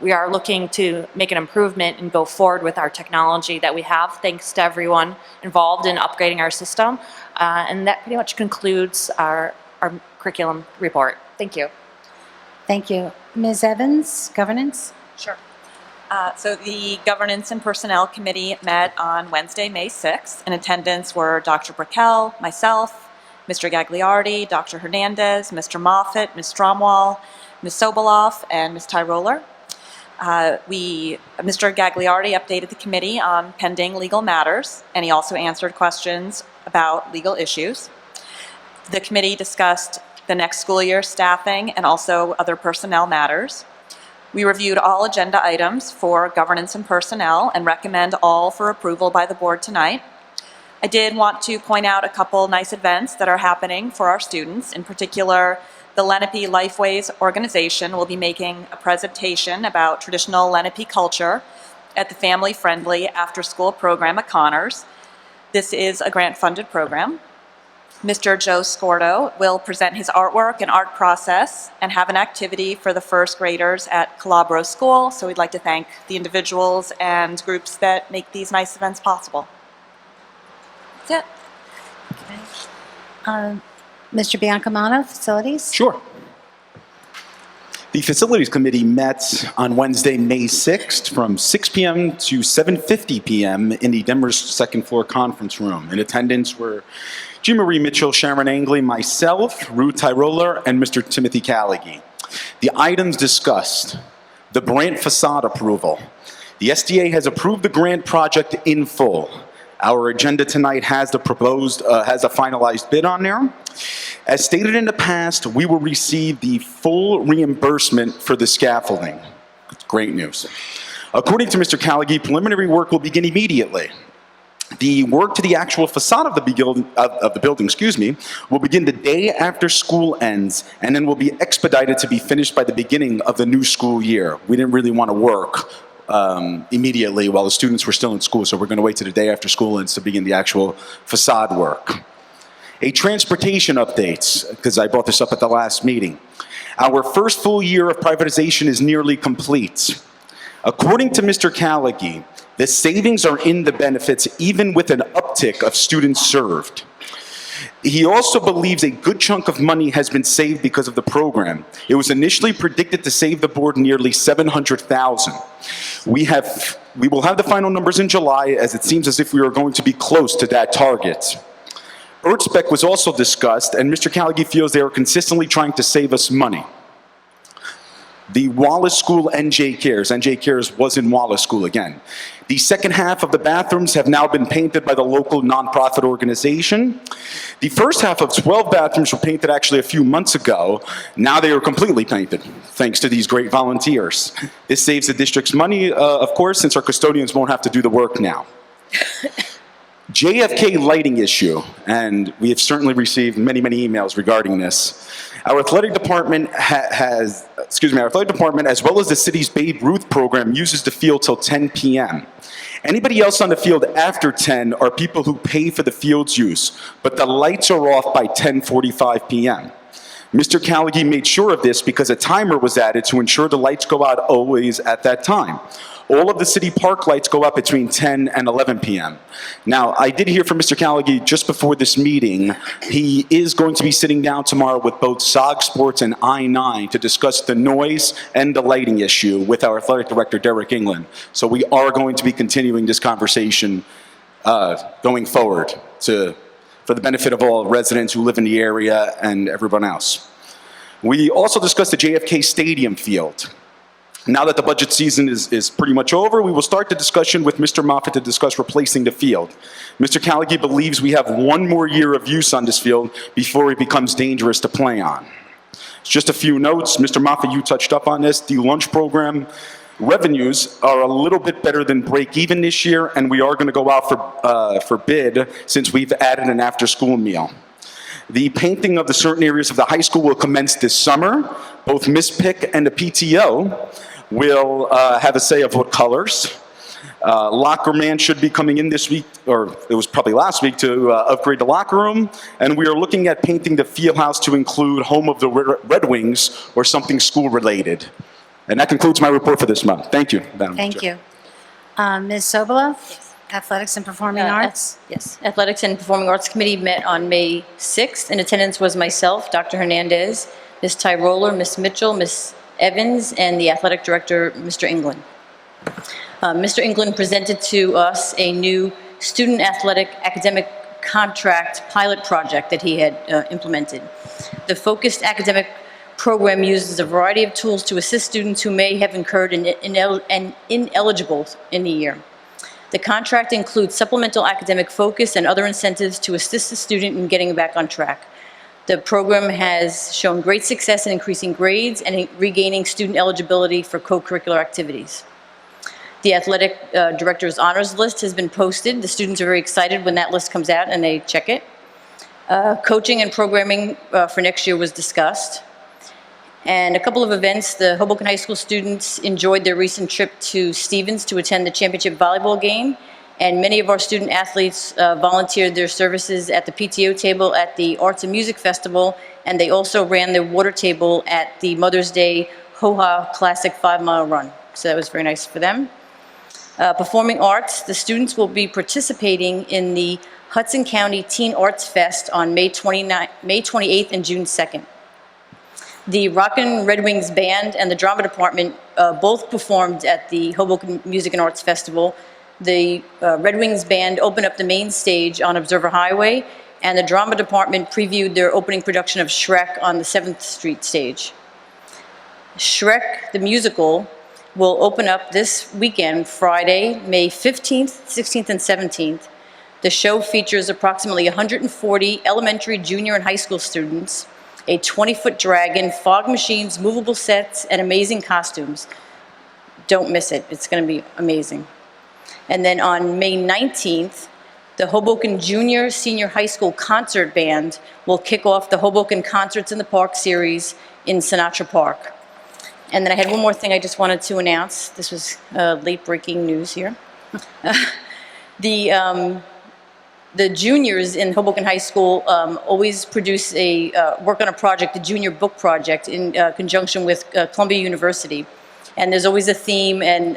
We are looking to make an improvement and go forward with our technology that we have, thanks to everyone involved in upgrading our system. And that pretty much concludes our curriculum report. Thank you. Thank you. Ms. Evans, governance? Sure. So the Governance and Personnel Committee met on Wednesday, May 6th. In attendance were Dr. Brickell, myself, Mr. Gagliardi, Dr. Hernandez, Mr. Moffitt, Ms. Stromwell, Ms. Sobolov, and Ms. Tyroller. Mr. Gagliardi updated the committee on pending legal matters, and he also answered questions about legal issues. The committee discussed the next school year staffing and also other personnel matters. We reviewed all agenda items for governance and personnel and recommend all for approval by the board tonight. I did want to point out a couple nice events that are happening for our students. In particular, the Lenape Lifeways organization will be making a presentation about traditional Lenape culture at the family-friendly after-school program at Connors. This is a grant-funded program. Mr. Joe Scordo will present his artwork and art process and have an activity for the first graders at Calabro School. So we'd like to thank the individuals and groups that make these nice events possible. That's it. Mr. Biancamano, Facilities? Sure. The Facilities Committee met on Wednesday, May 6th from 6 p.m. to 7:50 p.m. in the Denver's second floor conference room. In attendance were Jean Marie Mitchell, Sharon Angley, myself, Ruth Tyroller, and Mr. Timothy Callaghy. The items discussed: the Brandt facade approval. The SDA has approved the grant project in full. Our agenda tonight has the has a finalized bid on there. As stated in the past, we will receive the full reimbursement for the scaffolding. Great news. According to Mr. Callaghy, preliminary work will begin immediately. The work to the actual facade of the building, will begin the day after school ends, and then will be expedited to be finished by the beginning of the new school year. We didn't really want to work immediately while the students were still in school, so we're going to wait till the day after school ends to begin the actual facade work. A transportation update, because I brought this up at the last meeting. Our first full year of privatization is nearly complete. According to Mr. Callaghy, the savings are in the benefits even with an uptick of students served. He also believes a good chunk of money has been saved because of the program. It was initially predicted to save the board nearly $700,000. We will have the final numbers in July, as it seems as if we are going to be close to that target. Earthspec was also discussed, and Mr. Callaghy feels they are consistently trying to save us money. The Wallace School NJ Cares was in Wallace School again. The second half of the bathrooms have now been painted by the local nonprofit organization. The first half of 12 bathrooms were painted actually a few months ago. Now they are completely painted, thanks to these great volunteers. This saves the district's money, of course, since our custodians won't have to do the work now. JFK lighting issue, and we have certainly received many, many emails regarding this. Our athletic department as well as the city's Babe Ruth program uses the field till 10 p.m. Anybody else on the field after 10 are people who pay for the field's use, but the lights are off by 10:45 p.m. Mr. Callaghy made sure of this because a timer was added to ensure the lights go out always at that time. All of the city park lights go up between 10 and 11 p.m. Now, I did hear from Mr. Callaghy just before this meeting. He is going to be sitting down tomorrow with both SOG Sports and I-9 to discuss the noise and the lighting issue with our athletic director, Derek England. So we are going to be continuing this conversation going forward for the benefit of all residents who live in the area and everyone else. We also discussed the JFK Stadium field. Now that the budget season is pretty much over, we will start the discussion with Mr. Moffitt to discuss replacing the field. Mr. Callaghy believes we have one more year of use on this field before it becomes dangerous to play on. Just a few notes. Mr. Moffitt, you touched up on this. The lunch program revenues are a little bit better than break even this year, and we are going to go out for bid since we've added an after-school meal. The painting of the certain areas of the high school will commence this summer. Both Miss Pick and the PTO will have a say of what colors. Locker man should be coming in this week, or it was probably last week, to upgrade the locker room. And we are looking at painting the field house to include home of the Red Wings or something school related. And that concludes my report for this month. Thank you, Madam Chair. Thank you. Ms. Sobola? Yes. Athletics and Performing Arts? Yes. Athletics and Performing Arts Committee met on May 6th. In attendance was myself, Dr. Hernandez, Ms. Tyroller, Ms. Mitchell, Ms. Evans, and the athletic director, Mr. England. Mr. England presented to us a new student athletic academic contract pilot project that he had implemented. The focused academic program uses a variety of tools to assist students who may have incurred an ineligible in the year. The contract includes supplemental academic focus and other incentives to assist the student in getting back on track. The program has shown great success in increasing grades and in regaining student eligibility for co-curricular activities. The athletic director's honors list has been posted. The students are very excited when that list comes out and they check it. Coaching and programming for next year was discussed. And a couple of events, the Hoboken High School students enjoyed their recent trip to Stevens to attend the championship volleyball game. And many of our student athletes volunteered their services at the PTO table at the Arts and Music Festival, and they also ran the water table at the Mother's Day HOHA Classic 5-mile run. So that was very nice for them. Performing arts, the students will be participating in the Hudson County Teen Arts Fest on May 28th and June 2nd. The Rockin' Red Wings Band and the Drama Department both performed at the Hoboken Music and Arts Festival. The Red Wings Band opened up the main stage on Observer Highway, and the Drama Department previewed their opening production of Shrek on the 7th Street stage. Shrek, the musical, will open up this weekend, Friday, May 15th, 16th, and 17th. The show features approximately 140 elementary, junior, and high school students, a 20-foot dragon, fog machines, movable sets, and amazing costumes. Don't miss it. It's going to be amazing. And then on May 19th, the Hoboken Junior Senior High School Concert Band will kick off the Hoboken Concerts in the Park series in Sinatra Park. And then I had one more thing I just wanted to announce. This was late-breaking news here. The juniors in Hoboken High School always produce work on a project, a junior book project, in conjunction with Columbia University. And there's always a theme, and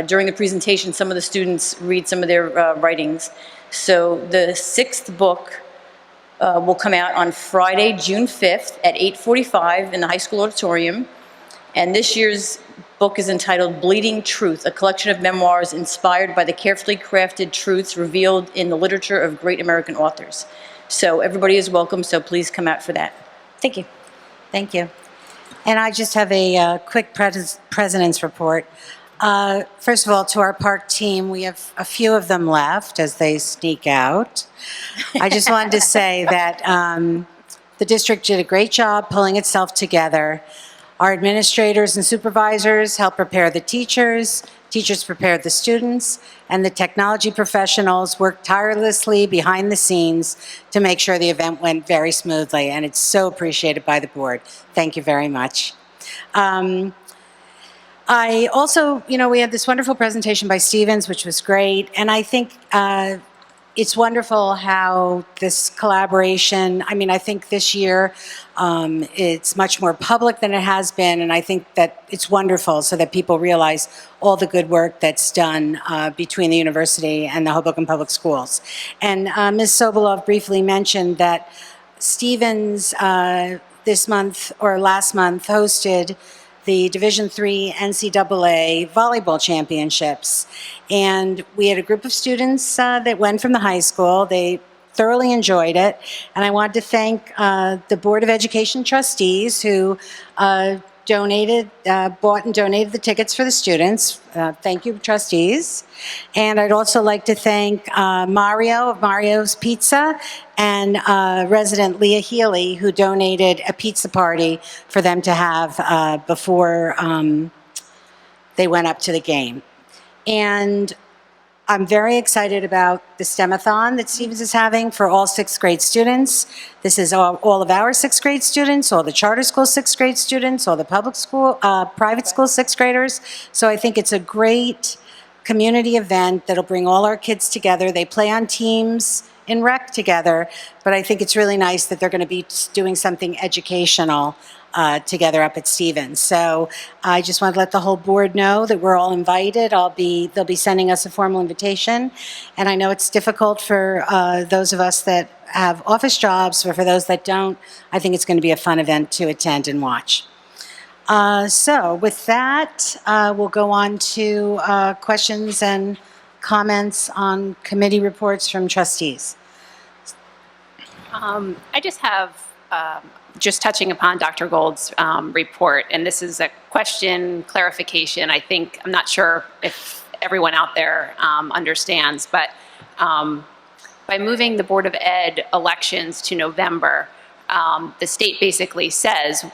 during the presentation, some of the students read some of their writings. So the 6th book will come out on Friday, June 5th at 8:45 in the high school auditorium. And this year's book is entitled Bleeding Truth, a collection of memoirs inspired by the carefully crafted truths revealed in the literature of great American authors. So everybody is welcome, so please come out for that. Thank you. Thank you. And I just have a quick president's report. First of all, to our park team, we have a few of them left as they sneak out. I just wanted to say that the district did a great job pulling itself together. Our administrators and supervisors helped prepare the teachers, teachers prepared the students, and the technology professionals worked tirelessly behind the scenes to make sure the event went very smoothly, and it's so appreciated by the board. Thank you very much. I also, we had this wonderful presentation by Stevens, which was great, and I think it's wonderful how this collaboration, I think this year it's much more public than it has been, and I think that it's wonderful so that people realize all the good work that's done between the university and the Hoboken Public Schools. And Ms. Sobolov briefly mentioned that Stevens this month or last month hosted the Division III NCAA Volleyball Championships. And we had a group of students that went from the high school. They thoroughly enjoyed it. And I wanted to thank the Board of Education trustees who bought and donated the tickets for the students. Thank you, trustees. And I'd also like to thank Mario of Mario's Pizza and resident Leah Healy, who donated a pizza party for them to have before they went up to the game. And I'm very excited about the STEM-a-thon that Stevens is having for all 6th grade students. This is all of our 6th grade students, all the charter school 6th grade students, all the public school, private school 6th graders. So I think it's a great community event that'll bring all our kids together. They play on teams in rec together, but I think it's really nice that they're going to be doing something educational together up at Stevens. So I just want to let the whole board know that we're all invited. They'll be sending us a formal invitation. And I know it's difficult for those of us that have office jobs, but for those that don't, I think it's going to be a fun event to attend and watch. So with that, we'll go on to questions and comments on committee reports from trustees. I just have just touching upon Dr. Gold's report, and this is a question, clarification. I'm not sure if everyone out there understands, but by moving the Board of Ed elections to November, the state basically says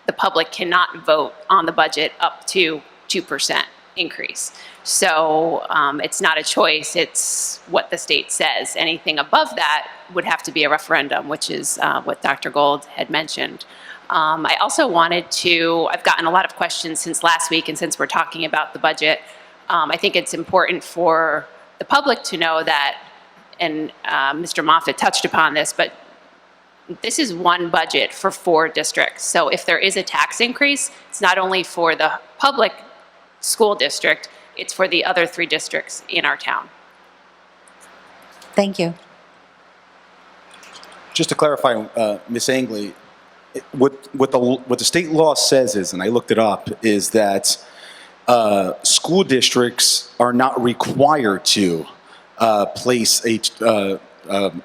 the public cannot vote on the budget up to 2% increase. So it's not a choice, it's what the state says. Anything above that would have to be a referendum, which is what Dr. Gold had mentioned. I also wanted to, I've gotten a lot of questions since last week, and since we're talking about the budget, I think it's important for the public to know that, and Mr. Moffitt touched upon this, but this is one budget for 4 districts. So if there is a tax increase, it's not only for the public school district, it's for the other 3 districts in our town. Thank you. Just to clarify, Ms. Angley, what the state law says is, and I looked it up, is that school districts are not required to place a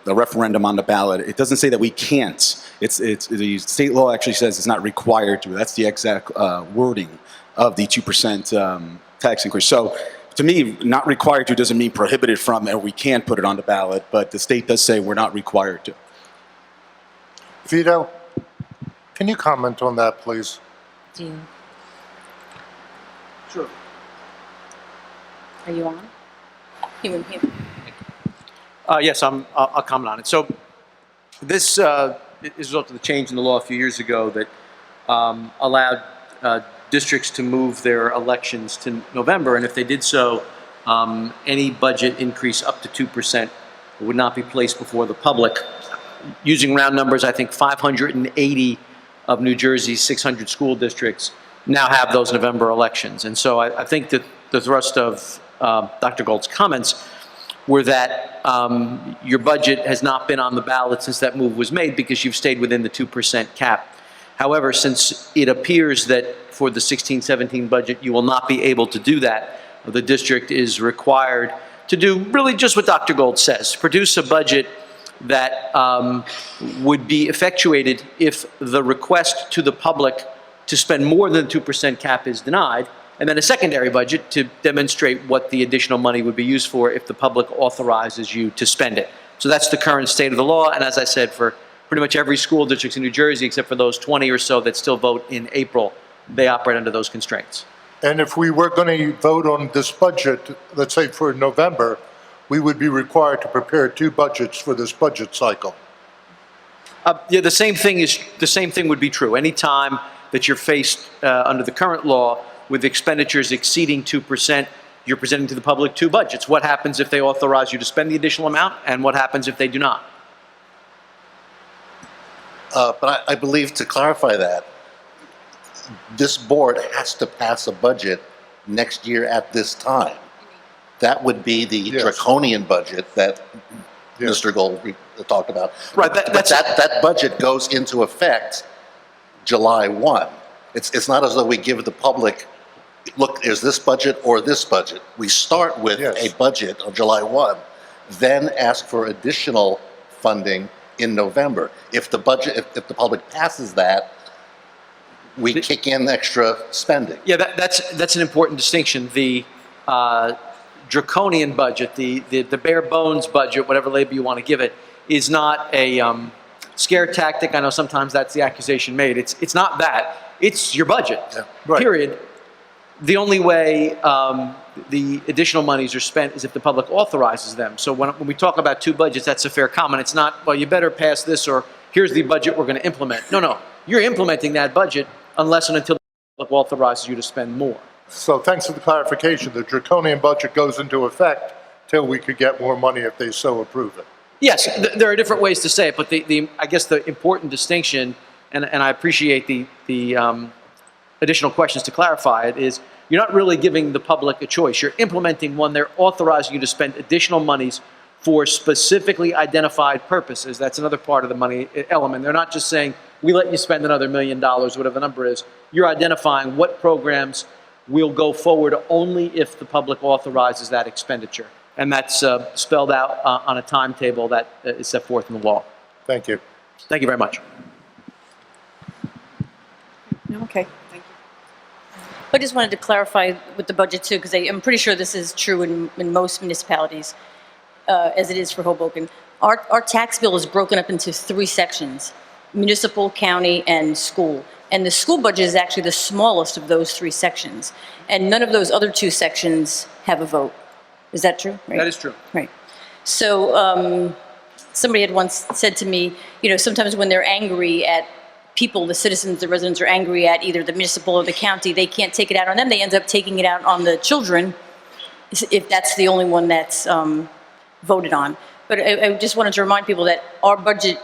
referendum on the ballot. It doesn't say that we can't. The state law actually says it's not required to. That's the exact wording of the 2% tax increase. So to me, not required to doesn't mean prohibited from, and we can't put it on the ballot, but the state does say we're not required to. Vito, can you comment on that, please? Do you? Sure. Are you on? Yes, I'll comment on it. So this is a result of the change in the law a few years ago that allowed districts to move their elections to November, and if they did so, any budget increase up to 2% would not be placed before the public. Using round numbers, I think 580 of New Jersey's 600 school districts now have those November elections. And so I think that the thrust of Dr. Gold's comments were that your budget has not been on the ballot since that move was made because you've stayed within the 2% cap. However, since it appears that for the 16-17 budget you will not be able to do that, the district is required to do really just what Dr. Gold says, produce a budget that would be effectuated if the request to the public to spend more than the 2% cap is denied, and then a secondary budget to demonstrate what the additional money would be used for if the public authorizes you to spend it. So that's the current state of the law, and as I said, for pretty much every school district in New Jersey, except for those 20 or so that still vote in April, they operate under those constraints. And if we were going to vote on this budget, let's say for November, we would be required to prepare 2 budgets for this budget cycle. Yeah, the same thing would be true. Any time that you're faced under the current law with expenditures exceeding 2%, you're presenting to the public 2 budgets. What happens if they authorize you to spend the additional amount, and what happens if they do not? But I believe, to clarify that, this board has to pass a budget next year at this time. That would be the draconian budget that Mr. Gold talked about. Right. That budget goes into effect July 1. It's not as though we give the public, look, is this budget or this budget. We start with a budget on July 1, then ask for additional funding in November. If the public passes that, we kick in extra spending. Yeah, that's an important distinction. The draconian budget, the bare bones budget, whatever label you want to give it, is not a scare tactic. I know sometimes that's the accusation made. It's not that. It's your budget, period. The only way the additional monies are spent is if the public authorizes them. So when we talk about 2 budgets, that's a fair comment. It's not, well, you better pass this, or here's the budget we're going to implement. No, you're implementing that budget unless and until the public authorizes you to spend more. So thanks for the clarification. The draconian budget goes into effect till we could get more money if they so approve it. Yes, there are different ways to say it, but I guess the important distinction, and I appreciate the additional questions to clarify it, is you're not really giving the public a choice. You're implementing one. They're authorizing you to spend additional monies for specifically identified purposes. That's another part of the money element. They're not just saying, we let you spend another $1 million, whatever the number is. You're identifying what programs will go forward only if the public authorizes that expenditure. And that's spelled out on a timetable that is set forth in the law. Thank you. Thank you very much. Okay, thank you. I just wanted to clarify with the budget too, because I'm pretty sure this is true in most municipalities, as it is for Hoboken. Our tax bill is broken up into 3 sections. municipal, county, and school. And the school budget is actually the smallest of those three sections. And none of those other two sections have a vote. Is that true? Right. That is true. Right. So somebody had once said to me, sometimes when they're angry at people, the citizens, the residents are angry at either the municipal or the county, they can't take it out on them. They end up taking it out on the children if that's the only one that's voted on. But I just wanted to remind people that our budget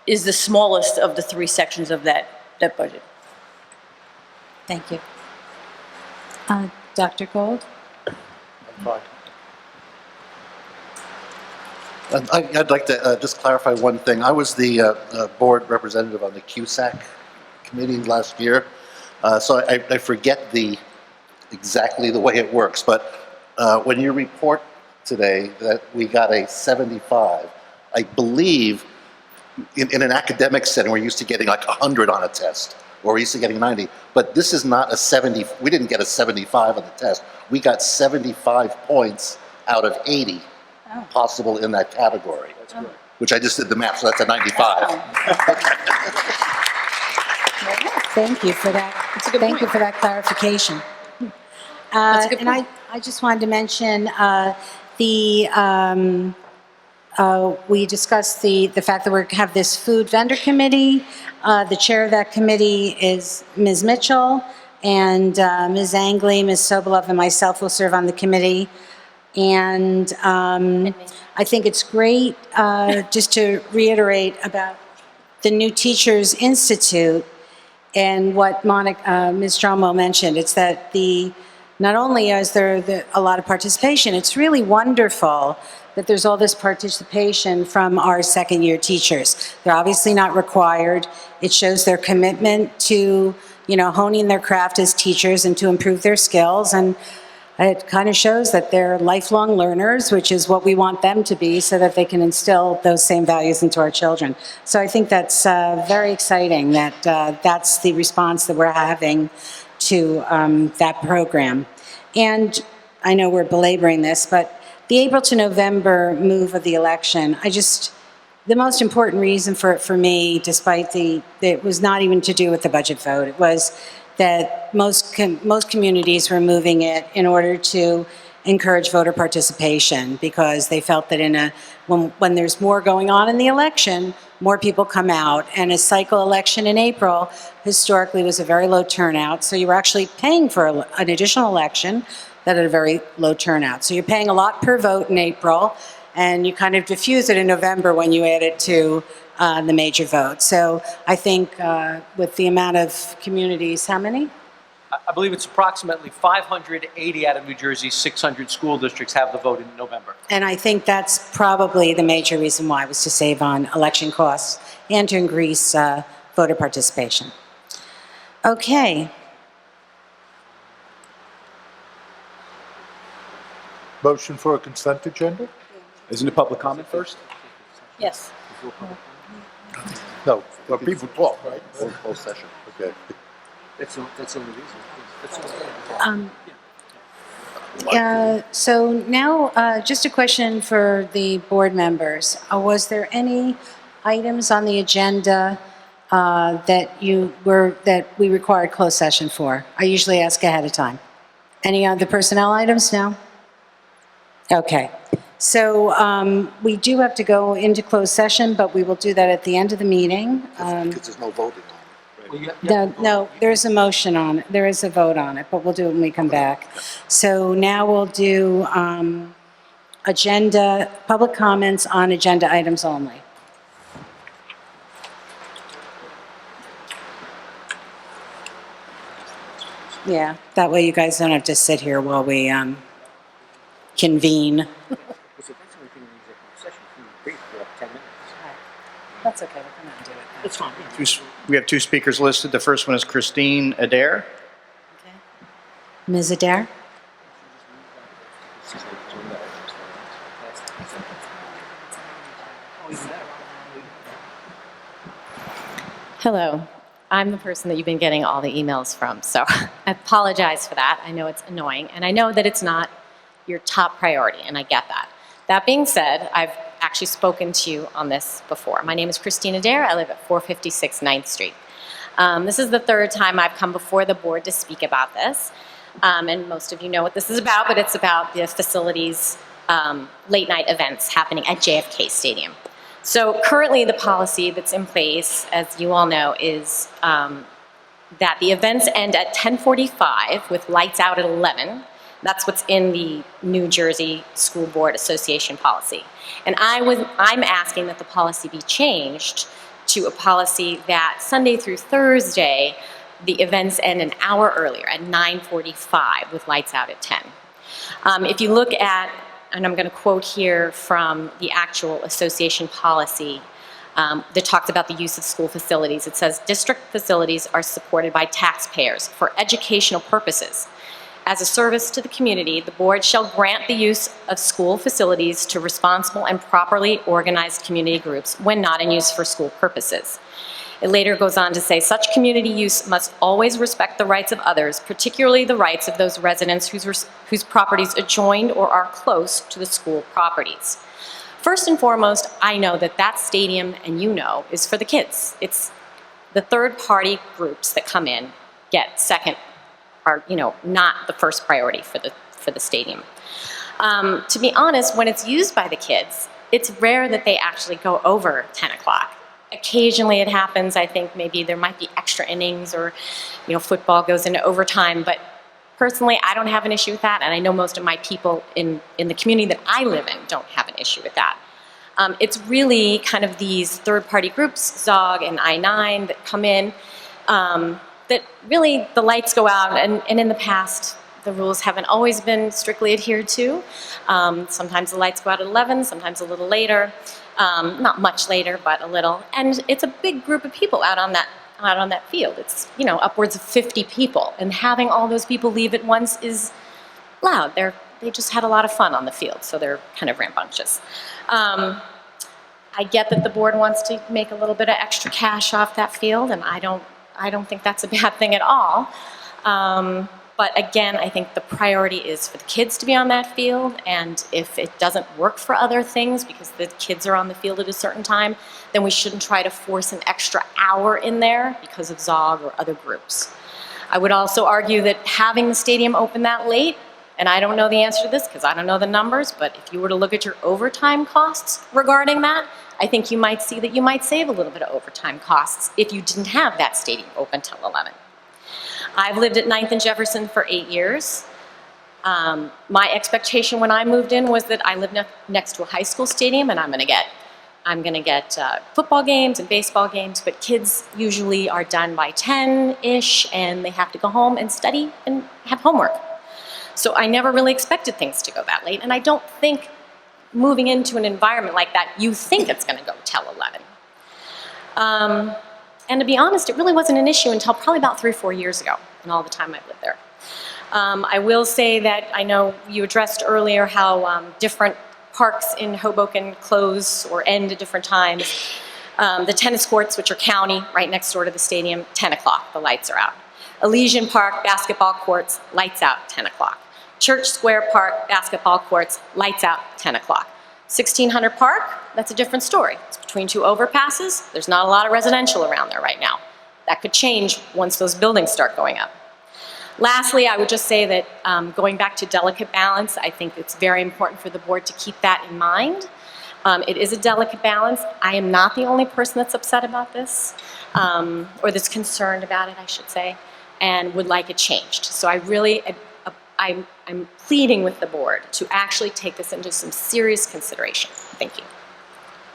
is the smallest of the three sections of that budget. Thank you. Dr. Gold? I'd like to just clarify one thing. I was the board representative on the CUSAC committee last year, so I forget exactly the way it works. But when you report today that we got a 75, I believe in an academic setting we're used to getting like 100 on a test, or we're used to getting 90. But this is not a 70. We didn't get a 75 on the test. We got 75 points out of 80. Possible in that category, which I just did the math, so that's a 95. Thank you for that. Thank you for that clarification. And I just wanted to mention we discussed the fact that we have this food vendor committee. The chair of that committee is Ms. Mitchell, and Ms. Angley, Ms. Sobolov, and myself will serve on the committee. And I think it's great, just to reiterate about the New Teachers Institute and what Ms. Dromo mentioned. It's that not only is there a lot of participation, it's really wonderful that there's all this participation from our second-year teachers. They're obviously not required. It shows their commitment to, honing their craft as teachers and to improve their skills. And it kind of shows that they're lifelong learners, which is what we want them to be, so that they can instill those same values into our children. So I think that's very exciting that that's the response that we're having to that program. And I know we're belaboring this, but the April to November move of the election, the most important reason for it for me, despite it was not even to do with the budget vote, it was that most communities were moving it in order to encourage voter participation, because they felt that when there's more going on in the election, more people come out. And a cycle election in April historically was a very low turnout, so you were actually paying for an additional election that had a very low turnout. So you're paying a lot per vote in April, and you kind of diffuse it in November when you add it to the major vote. So I think with the amount of communities, how many? I believe it's approximately 580 out of New Jersey's 600 school districts have the vote in November. And I think that's probably the major reason why, was to save on election costs and to increase voter participation. Okay. Motion for a consent agenda? Isn't it public comment first? Yes. No, well, people talk, right? Closed session. Okay. That's the only reason. So now, just a question for the board members. Was there any items on the agenda that we required closed session for? I usually ask ahead of time. Any other personnel items? No? Okay. So we do have to go into closed session, but we will do that at the end of the meeting. Because there's no voting on it. No, there is a motion on it. There is a vote on it, but we'll do it when we come back. So now we'll do public comments on agenda items only. Yeah, that way you guys don't have to sit here while we convene. That's okay, we'll come out and do it. That's fine. We have two speakers listed. The first one is Christine Adair. Okay. Ms. Adair? Hello. I'm the person that you've been getting all the emails from, so I apologize for that. I know it's annoying, and I know that it's not your top priority, and I get that. That being said, I've actually spoken to you on this before. My name is Christina Dare. I live at 456 9th Street. This is the third time I've come before the board to speak about this. And most of you know what this is about, but it's about the facilities late night events happening at JFK Stadium. So currently the policy that's in place, as you all know, is that the events end at 10:45 with lights out at 11. That's what's in the New Jersey School Board Association policy. And I'm asking that the policy be changed to a policy that Sunday through Thursday, the events end an hour earlier at 9:45 with lights out at 10. If you look at, and I'm going to quote here from the actual association policy that talks about the use of school facilities. It says, district facilities are supported by taxpayers for educational purposes. As a service to the community, the board shall grant the use of school facilities to responsible and properly organized community groups when not in use for school purposes. It later goes on to say, such community use must always respect the rights of others, particularly the rights of those residents whose properties adjoin or are close to the school properties. First and foremost, I know that that stadium, and you know, is for the kids. It's the third-party groups that come in get second, are, you know, not the first priority for the stadium. To be honest, when it's used by the kids, it's rare that they actually go over 10 o'clock. Occasionally it happens. I think maybe there might be extra innings or, you know, football goes into overtime. But personally, I don't have an issue with that. And I know most of my people in the community that I live in don't have an issue with that. It's really kind of these third-party groups, ZOG and I-9, that come in, that really the lights go out. And in the past, the rules haven't always been strictly adhered to. Sometimes the lights go out at 11, sometimes a little later. Not much later, but a little. And it's a big group of people out on that field. It's, you know, upwards of 50 people. And having all those people leave at once is loud. They just had a lot of fun on the field, so they're kind of rambunctious. I get that the board wants to make a little bit of extra cash off that field, and I don't think that's a bad thing at all. But again, I think the priority is for the kids to be on that field, and if it doesn't work for other things because the kids are on the field at a certain time, then we shouldn't try to force an extra hour in there because of ZOG or other groups. I would also argue that having the stadium open that late, and I don't know the answer to this because I don't know the numbers, but if you were to look at your overtime costs regarding that, I think you might see that you might save a little bit of overtime costs if you didn't have that stadium open till 11. I've lived at 9th and Jefferson for 8 years. My expectation when I moved in was that I live next to a high school stadium and I'm gonna get football games and baseball games, but kids usually are done by 10-ish and they have to go home and study and have homework. So I never really expected things to go that late, and I don't think moving into an environment like that, you think it's gonna go till 11. And to be honest, it really wasn't an issue until probably about 3 or 4 years ago, and all the time I've lived there. I will say that I know you addressed earlier how different parks in Hoboken close or end at different times. The tennis courts, which are county, right next door to the stadium, 10 o'clock, the lights are out. Elysian Park, basketball courts, lights out, 10 o'clock. Church Square Park, basketball courts, lights out, 10 o'clock. 1600 Park, that's a different story. It's between 2 overpasses. There's not a lot of residential around there right now. That could change once those buildings start going up. Lastly, I would just say that going back to delicate balance, I think it's very important for the board to keep that in mind. It is a delicate balance. I am not the only person that's upset about this, or that's concerned about it, I should say, and would like it changed. So I really, I'm pleading with the board to actually take this into some serious consideration. Thank you.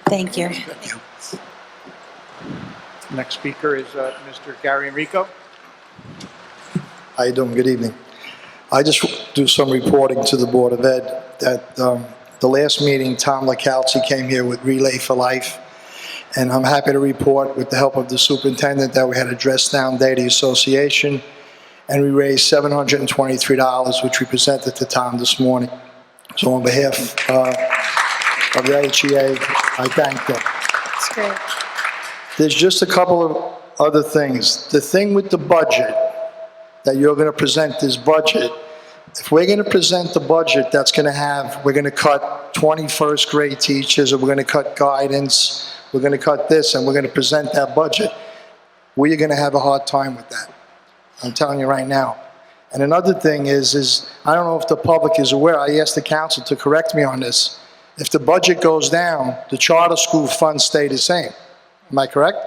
Thank you. Next speaker is Mr. Gary Enrico. How you doing? Good evening. I just do some reporting to the Board of Ed that the last meeting, Tom Lakowski came here with Relay for Life, and I'm happy to report with the help of the superintendent that we had a dress down day of the association, and we raised $723, which we presented to Tom this morning. So on behalf of the HEA, I thank them. That's great. There's just a couple of other things. The thing with the budget, that you're going to present this budget, if we're going to present the budget that's going to have, we're going to cut 20 first grade teachers, or we're going to cut guidance, we're going to cut this, and we're going to present that budget, we're going to have a hard time with that. I'm telling you right now. And another thing is I don't know if the public is aware, I asked the council to correct me on this. If the budget goes down, the charter school funds stay the same. Am I correct?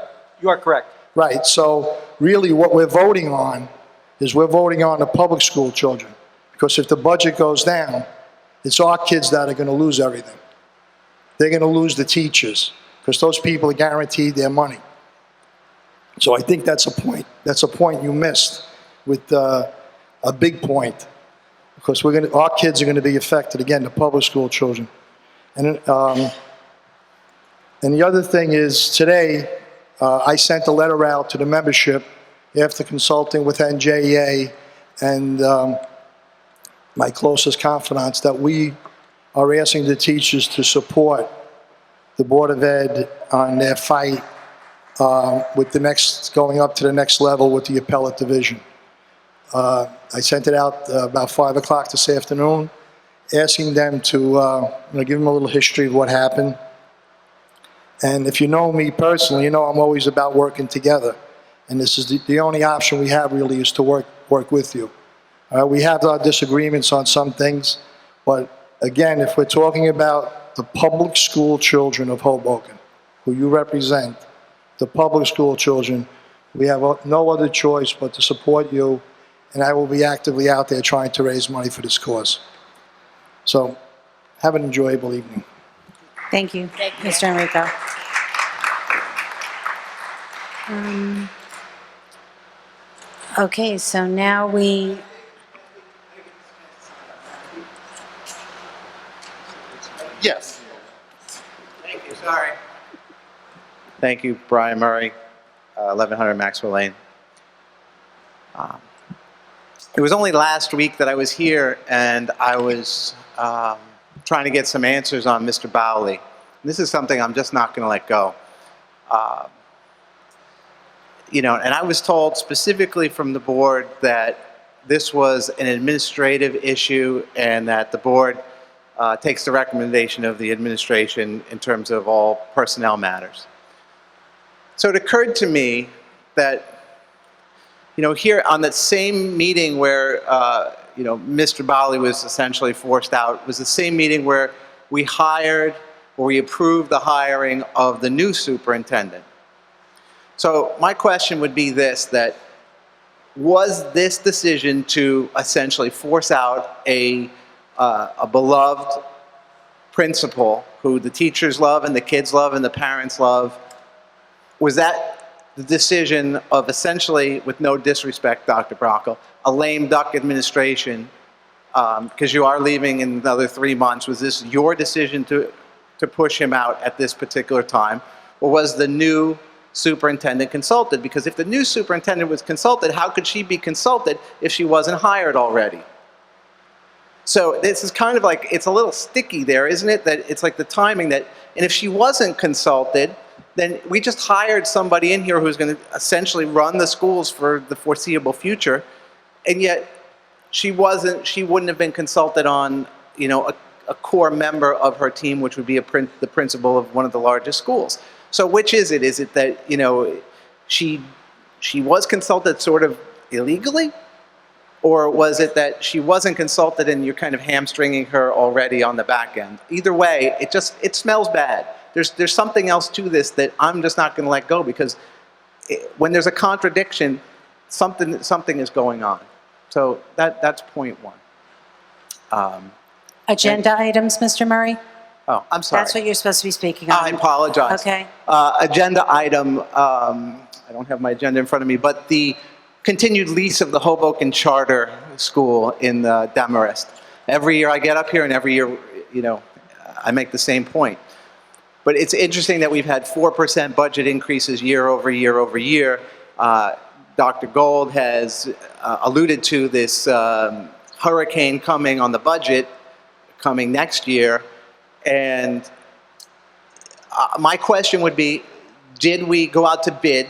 You are correct. Right, so really what we're voting on is we're voting on the public school children. Because if the budget goes down, it's our kids that are going to lose everything. They're going to lose the teachers, because those people are guaranteed their money. So I think that's a point. That's a point you missed with a big point, because our kids are going to be affected, again, the public school children. And the other thing is, today, I sent a letter out to the membership after consulting with NJEA and my closest confidants, that we are asking the teachers to support the Board of Ed on their fight with going up to the next level with the appellate division. I sent it out about 5 o'clock this afternoon, asking them to give them a little history of what happened. And if you know me personally, you know I'm always about working together. And this is the only option we have, really, is to work with you. We have our disagreements on some things, but again, if we're talking about the public school children of Hoboken, who you represent, the public school children, we have no other choice but to support you, and I will be actively out there trying to raise money for this cause. So, have an enjoyable evening. Thank you, Mr. Enrico. Okay, so now we... Yes. Thank you, sorry. Thank you, Brian Murray, 1100 Maxwell Lane. It was only last week that I was here, and I was trying to get some answers on Mr. Bowley. This is something I'm just not going to let go. And I was told specifically from the board that this was an administrative issue and that the board takes the recommendation of the administration in terms of all personnel matters. So it occurred to me that, here on that same meeting where, Mr. Bowley was essentially forced out, was the same meeting where we approved the hiring of the new superintendent. So my question would be this, that was this decision to essentially force out a beloved principal who the teachers love and the kids love and the parents love, was that the decision of essentially, with no disrespect, Dr. Brockel, a lame duck administration, because you are leaving in another 3 months, was this your decision to push him out at this particular time, or was the new superintendent consulted? Because if the new superintendent was consulted, how could she be consulted if she wasn't hired already? So this is kind of like, it's a little sticky there, isn't it? That it's like the timing that, and if she wasn't consulted, then we just hired somebody in here who's going to essentially run the schools for the foreseeable future, and yet she wouldn't have been consulted on, a core member of her team, which would be the principal of one of the largest schools. So which is it? Is it that, she was consulted sort of illegally? Or was it that she wasn't consulted and you're kind of hamstringing her already on the back end? Either way, it smells bad. There's something else to this that I'm just not going to let go, because when there's a contradiction, something is going on. So that's point one. Agenda items, Mr. Murray? Oh, I'm sorry. That's what you're supposed to be speaking on. I apologize. Okay. Agenda item, I don't have my agenda in front of me, but the continued lease of the Hoboken Charter School in Demarest. Every year I get up here and every year, I make the same point. But it's interesting that we've had 4% budget increases year over year over year. Dr. Gold has alluded to this hurricane coming on the budget coming next year. And my question would be, did we go out to bid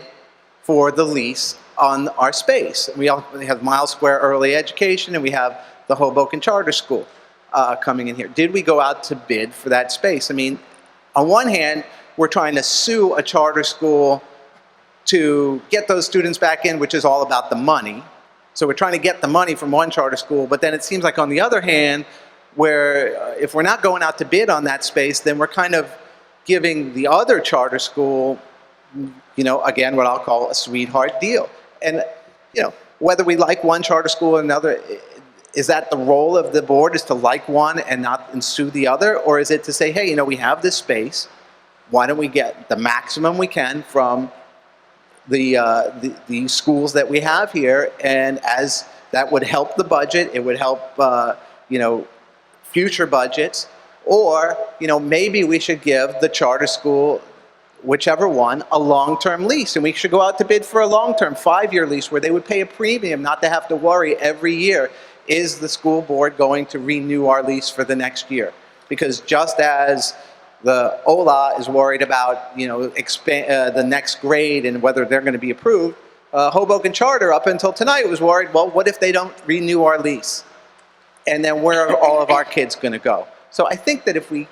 for the lease on our space? We have Miles Square Early Education, and we have the Hoboken Charter School coming in here. Did we go out to bid for that space? I mean, on one hand, we're trying to sue a charter school to get those students back in, which is all about the money. So we're trying to get the money from one charter school, but then it seems like on the other hand, where if we're not going out to bid on that space, then we're kind of giving the other charter school, you know, again, what I'll call a sweetheart deal. And, you know, whether we like one charter school or another, is that the role of the board, is to like one and not sue the other? Or is it to say, hey, you know, we have this space, why don't we get the maximum we can from the schools that we have here, and as that would help the budget, it would help, you know, future budgets, or, you know, maybe we should give the charter school, whichever one, a long-term lease, and we should go out to bid for a long-term 5-year lease where they would pay a premium, not to have to worry every year, is the school board going to renew our lease for the next year? Because just as the OLA is worried about, you know, the next grade and whether they're going to be approved, Hoboken Charter up until tonight was worried, well, what if they don't renew our lease? And then where are all of our kids going to go? So I think that if we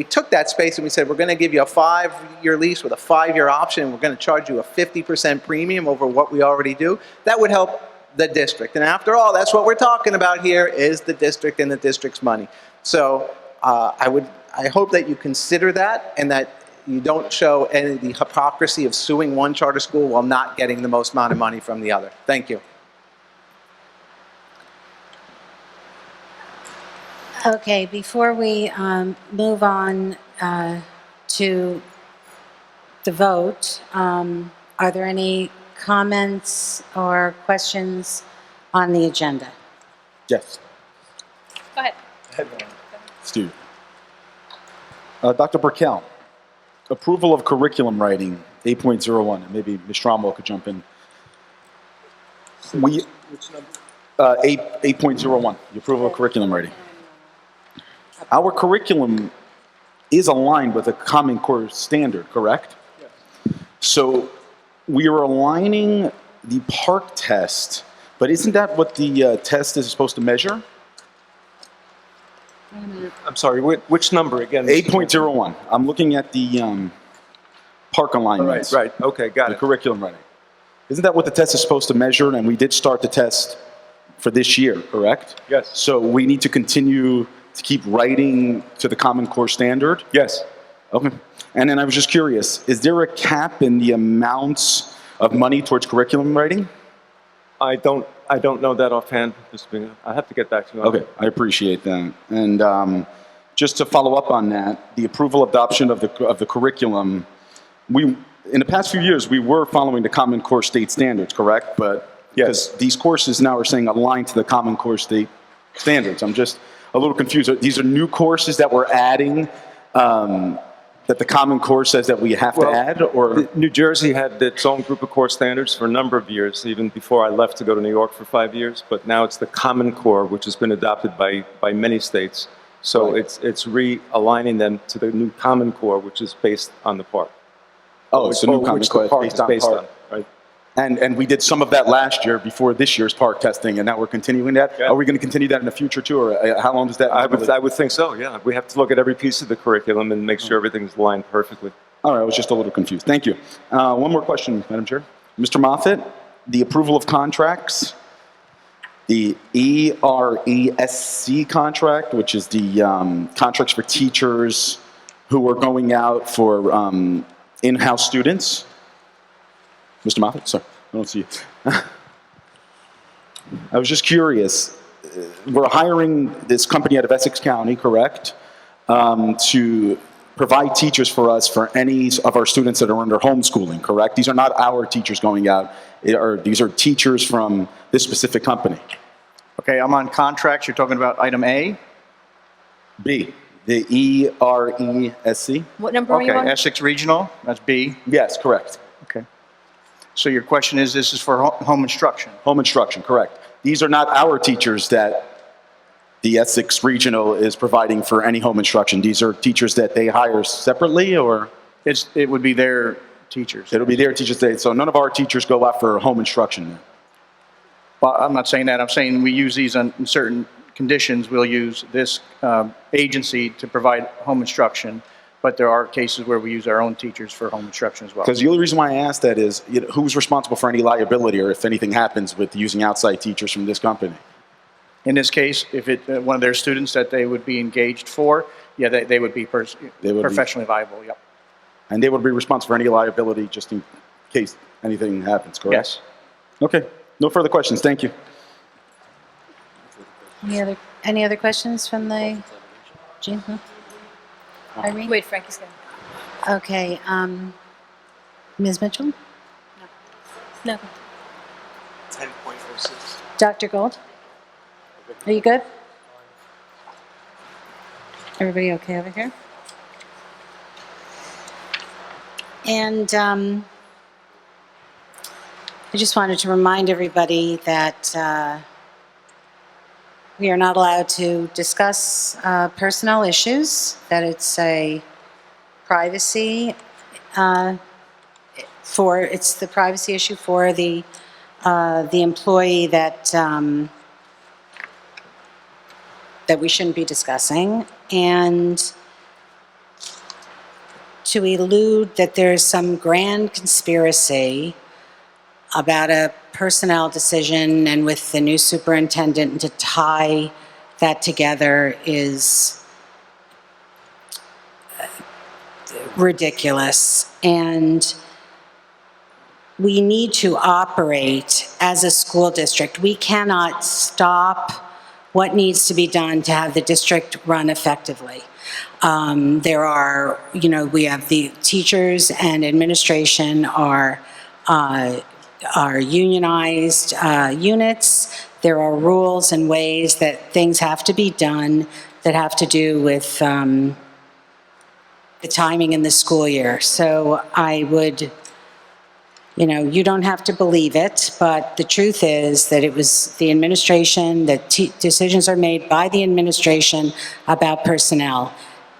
took that space and we said, we're going to give you a 5-year lease with a 5-year option, we're going to charge you a 50% premium over what we already do, that would help the district. And after all, that's what we're talking about here, is the district and the district's money. So I hope that you consider that, and that you don't show any of the hypocrisy of suing one charter school while not getting the most amount of money from the other. Thank you. Okay, before we move on to the vote, are there any comments or questions on the agenda? Yes. Go ahead. Stu. Dr. Burkell, approval of curriculum writing, 8.01, and maybe Ms. Stromwell could jump in. Which number? 8.01, the approval of curriculum writing. Our curriculum is aligned with a Common Core standard, correct? Yes. So we are aligning the PARCC test, but isn't that what the test is supposed to measure? I'm sorry, which number again? 8.01. I'm looking at the PARCC alignments. Right, okay, got it. The curriculum writing. Isn't that what the test is supposed to measure? And we did start the test for this year, correct? Yes. So we need to continue to keep writing to the Common Core standard? Yes. Okay. And then I was just curious, is there a cap in the amounts of money towards curriculum writing? I don't know that offhand. I have to get back to you. Okay, I appreciate that. And just to follow up on that, the approval adoption of the curriculum, in the past few years, we were following the Common Core state standards, correct? But yes, because these courses now are saying aligned to the Common Core state standards. I'm just a little confused. These are new courses that we're adding, that the Common Core says that we have to add, or? New Jersey had its own group of core standards for a number of years, even before I left to go to New York for 5 years, but now it's the Common Core, which has been adopted by many states. So Right. it's realigning them to the new Common Core, which is based on the PARCC. Oh, it's the new Common which Core the PARCC based is on based PARCC. on, right? And we did some of that last year before this year's PARCC testing, and now we're continuing that. Yeah. Are we going to continue that in the future too, or how long does that? I would think so, yeah. We have to look at every piece of the curriculum and make sure everything's aligned perfectly. All right, I was just a little confused. Thank you. One more question, Madam Chair. Mr. Moffett, the approval of contracts, the ERESC contract, which is the contracts for teachers who are going out for in-house students. Mr. Moffett, sorry, I don't see you. I was just curious. We're hiring this company out of Essex County, correct, to provide teachers for us for any of our students that are under homeschooling, correct? These are not our teachers going out. These are teachers from this specific company. Okay, I'm on contracts. You're talking about item A? B, the ERESC. What number are you on? Okay, Essex Regional, that's B. Yes, correct. Okay. So your question is, this is for home instruction? Home instruction, correct. These are not our teachers that the Essex Regional is providing for any home instruction. These are teachers that they hire separately, or? It would be their teachers. It'll be their teachers. So none of our teachers go out for home instruction. Well, I'm not saying that. I'm saying we use these in certain conditions, we'll use this agency to provide home instruction, but there are cases where we use our own teachers for home instruction as well. Because the only reason why I asked that is, who's responsible for any liability or if anything happens with using outside teachers from this company? In this case, if one of their students that they would be engaged for, yeah, they would be professionally viable, yep. And they would be responsible for any liability just in case anything happens, correct? Yes. Okay, no further questions, thank you. Any other questions from the, Jean? Irene? Wait, Frankie's going. Okay, Ms. Mitchell? No. 10.06. Dr. Gold? Are you good? Everybody okay over here? And I just wanted to remind everybody that we are not allowed to discuss personnel issues, that it's a privacy it's the privacy issue for the employee that that we shouldn't be discussing, and to elude that there's some grand conspiracy about a personnel decision and with the new superintendent, and to tie that together is ridiculous. And we need to operate as a school district. We cannot stop what needs to be done to have the district run effectively. There are, we have the teachers and administration are unionized units. There are rules and ways that things have to be done that have to do with the timing in the school year. So I would, you don't have to believe it, but the truth is that it was the administration, that decisions are made by the administration about personnel.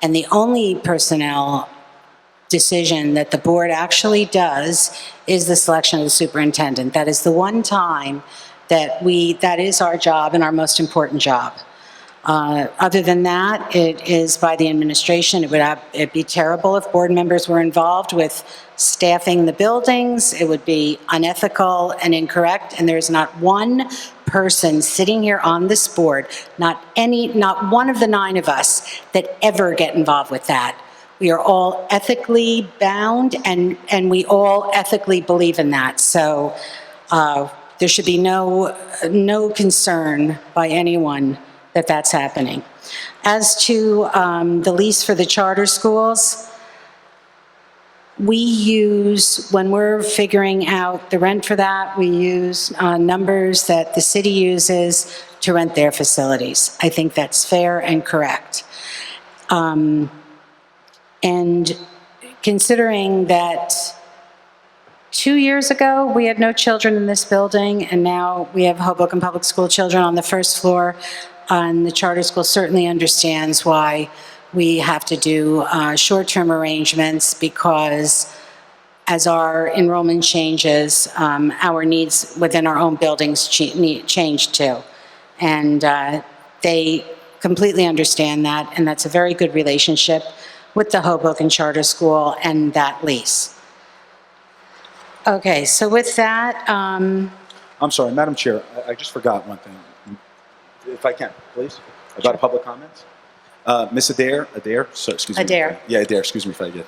And the only personnel decision that the board actually does is the selection of the superintendent. That is the one time that that is our job and our most important job. Other than that, it is by the administration. It'd be terrible if board members were involved with staffing the buildings. It would be unethical and incorrect, and there's not one person sitting here on this board, not one of the 9 of us, that ever get involved with that. We are all ethically bound, and we all ethically believe in that. So there should be no concern by anyone that that's happening. As to the lease for the charter schools, we use, when we're figuring out the rent for that, we use numbers that the city uses to rent their facilities. I think that's fair and correct. And considering that 2 years ago, we had no children in this building, and now we have Hoboken Public School children on the first floor, and the charter school certainly understands why we have to do short-term arrangements, because as our enrollment changes, our needs within our own buildings change too. And they completely understand that, and that's a very good relationship with the Hoboken Charter School and that lease. Okay, so with that, I'm sorry, Madam Chair, I just forgot one thing. If I can, please, about public comments. Ms. Adair, so, excuse me. Adair. Yeah, Adair, excuse me if I get,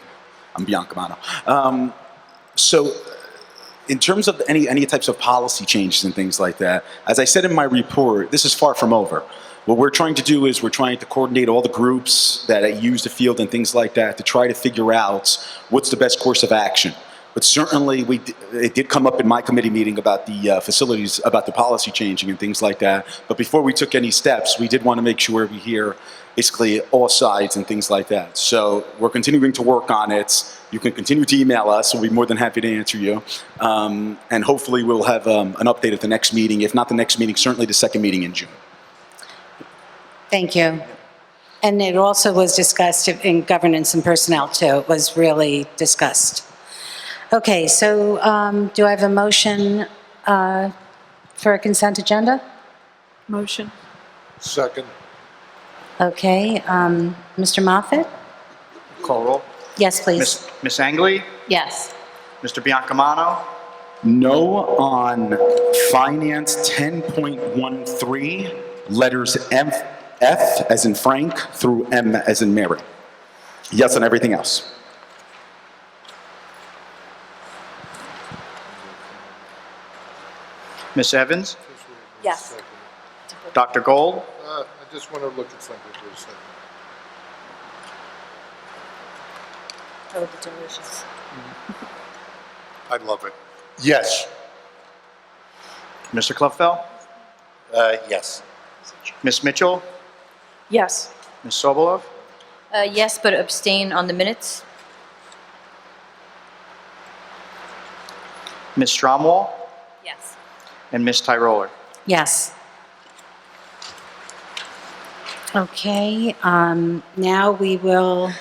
I'm Bianca Mano. So in terms of any types of policy changes and things like that, as I said in my report, this is far from over. What we're trying to do is we're trying to coordinate all the groups that use the field and things like that to try to figure out what's the best course of action. But certainly, it did come up in my committee meeting about the facilities, about the policy changing and things like that. But before we took any steps, we did want to make sure we hear basically all sides and things like that. So we're continuing to work on it. You can continue to email us. We'll be more than happy to answer you. And hopefully, we'll have an update at the next meeting. If not the next meeting, certainly the second meeting in June. thank you. And it also was discussed in governance and personnel too. It was really discussed. Okay, so do I have a motion for a consent agenda? Motion. Second. Okay, Mr. Moffett? Call roll. Yes, please. Miss Angley? Yes. Mr. Biancamano? No on Finance 10.13, letters F as in Frank through M as in Mary. Yes on everything else. Miss Evans? Yes. Dr. Gold? I just want to look at something for a second. Oh, the donations. I love it. Yes. Mr. Cluffell? Yes. Miss Mitchell? Yes. Miss Sobolov? Yes, but abstain on the minutes. Miss Stromwall? Yes. And Miss Tyroller? Yes. Okay, now we will.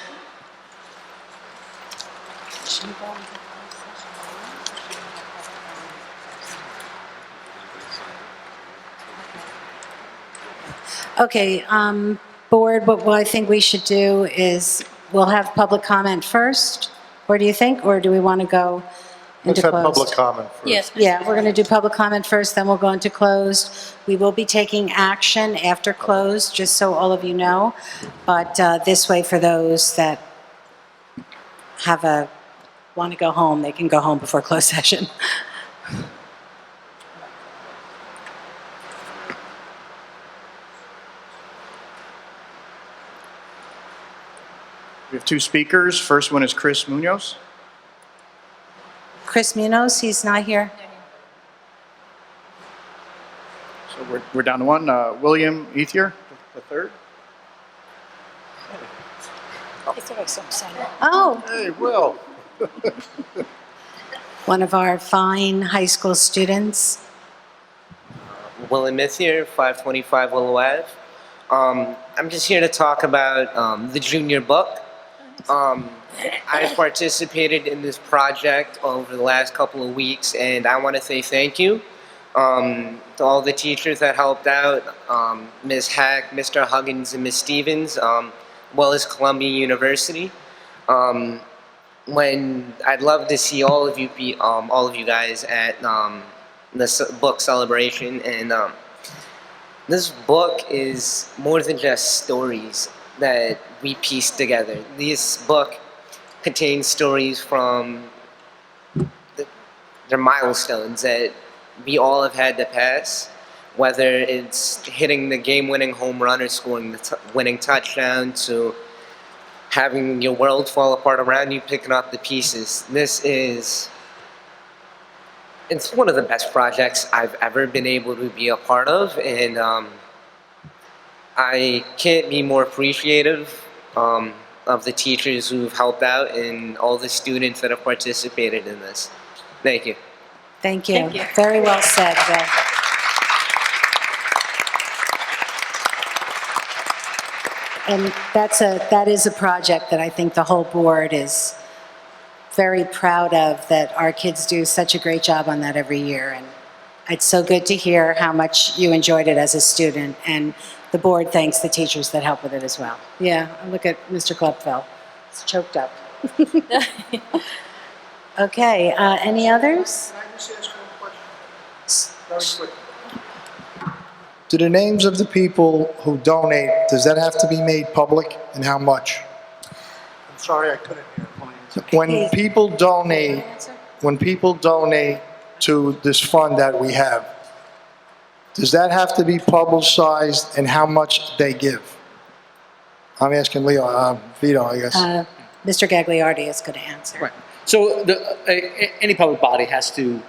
Okay, board, what I think we should do is, we'll have public comment first, or do you think, or do we want to go into Let's have closed? public comment first. Yes. Yeah, we're going to do public comment first, then we'll go into closed. We will be taking action after closed, just so all of you know. But this way, for those that want to go home, they can go home before closed session. We have two speakers. First one is Chris Munoz. Chris Munoz, he's not here. So we're down to one. William Ethier, the third. It's always so exciting. Oh, Hey, Will. one of our fine high school students. William Mithier, 525 Willow Ave. I'm just here to talk about the junior book. I participated in this project over the last couple of weeks, and I want to say thank you to all the teachers that helped out, Ms. Hack, Mr. Huggins, and Ms. Stevens, as well as Columbia University. When I'd love to see all of you guys at the book celebration, and this book is more than just stories that we piece together. This book contains stories from their milestones that we all have had to pass, whether it's hitting the game-winning home run or scoring the winning touchdown, to having your world fall apart around you, picking up the pieces. It's one of the best projects I've ever been able to be a part of, and I can't be more appreciative of the teachers who've helped out and all the students that have participated in this. Thank you. Thank you. Thank you. Very well said, Bill. And that is a project that I think the whole board is very proud of, that our kids do such a great job on that every year. And it's so good to hear how much you enjoyed it as a student. And the board thanks the teachers that help with it as well. Yeah, look at Mr. Clubfell. It's choked up. Okay, any others? Can I just ask one question? Very quick. Do the names of the people who donate, does that have to be made public, and how much? I'm sorry, I couldn't hear. When people donate to this fund that we have, does that have to be publicized, and how much they give? I'm asking Leo, Vito, I guess. Mr. Gagliardi is going to answer. Right. So any public body has to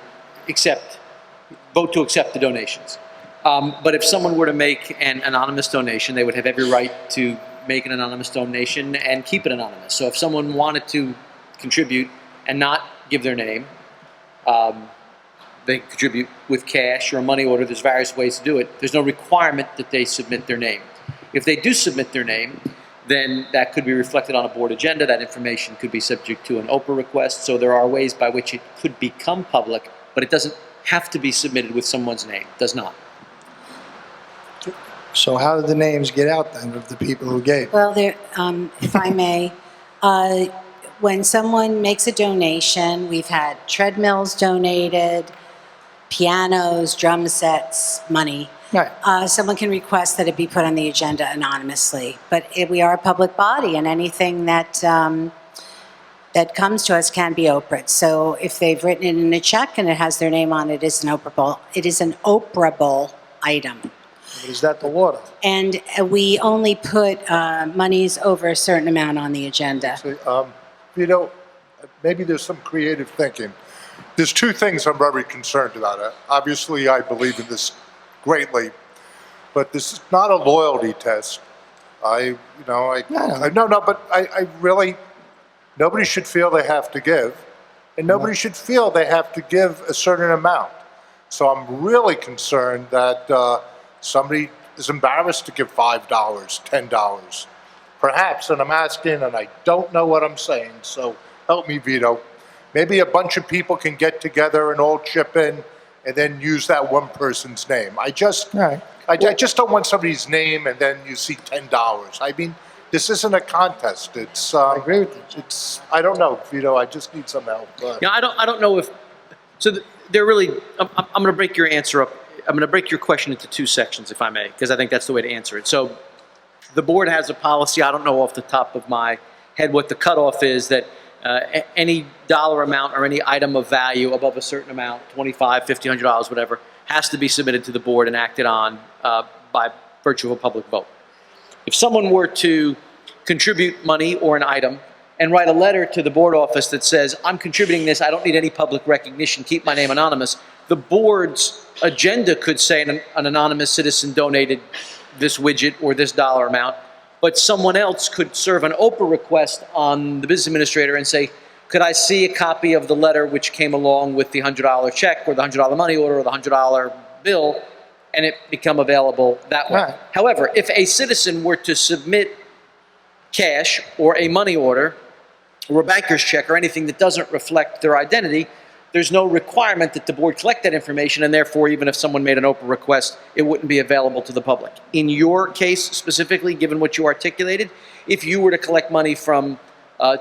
vote to accept the donations. But if someone were to make an anonymous donation, they would have every right to make an anonymous donation and keep it anonymous. So if someone wanted to contribute and not give their name, they contribute with cash or a money order. There's various ways to do it. There's no requirement that they submit their name. If they do submit their name, then that could be reflected on a board agenda. That information could be subject to an Oprah request. So there are ways by which it could become public, but it doesn't have to be submitted with someone's name. It does not. So how did the names get out then of the people who gave? Well, there, if I may, when someone makes a donation, we've had treadmills donated, pianos, drum sets, money. Right. Someone can request that it be put on the agenda anonymously. But we are a public body, and anything that that comes to us can be oprah'd. So if they've written it in a check and it has their name on it, it's an oprahable. It is an oprahable item. But is that the law, though? And we only put monies over a certain amount on the agenda. You know, maybe there's some creative thinking. There's two things I'm very concerned about. Obviously, I believe in this greatly, but this is not a loyalty test. I really, nobody should feel they have to give, and nobody should feel they have to give a certain amount. So I'm really concerned that somebody is embarrassed to give $5, $10. Perhaps, and I'm asking, and I don't know what I'm saying, so help me, Vito. Maybe a bunch of people can get together and all chip in and then use that one person's name. I just don't want somebody's name and then you see $10. I mean, this isn't a contest. It's, I agree with you. It's, I don't know, Vito, I just need some help. Yeah, I don't know if, so they're really, I'm going to break your answer up. I'm going to break your question into two sections, if I may, because I think that's the way to answer it. So the board has a policy, I don't know off the top of my head what the cutoff is, that any dollar amount or any item of value above a certain amount, $25, $50, $100, whatever, has to be submitted to the board and acted on by virtue of a public vote. If someone were to contribute money or an item and write a letter to the board office that says, I'm contributing this, I don't need any public recognition, keep my name anonymous, the board's agenda could say an anonymous citizen donated this widget or this dollar amount, but someone else could serve an Oprah request on the business administrator and say, could I see a copy of the letter which came along with the $100 check or the $100 money order or the $100 bill, and it become available that way. Right. However, if a citizen were to submit cash or a money order or a banker's check or anything that doesn't reflect their identity, there's no requirement that the board collect that information, and therefore, even if someone made an Oprah request, it wouldn't be available to the public. In your case specifically, given what you articulated, if you were to collect money from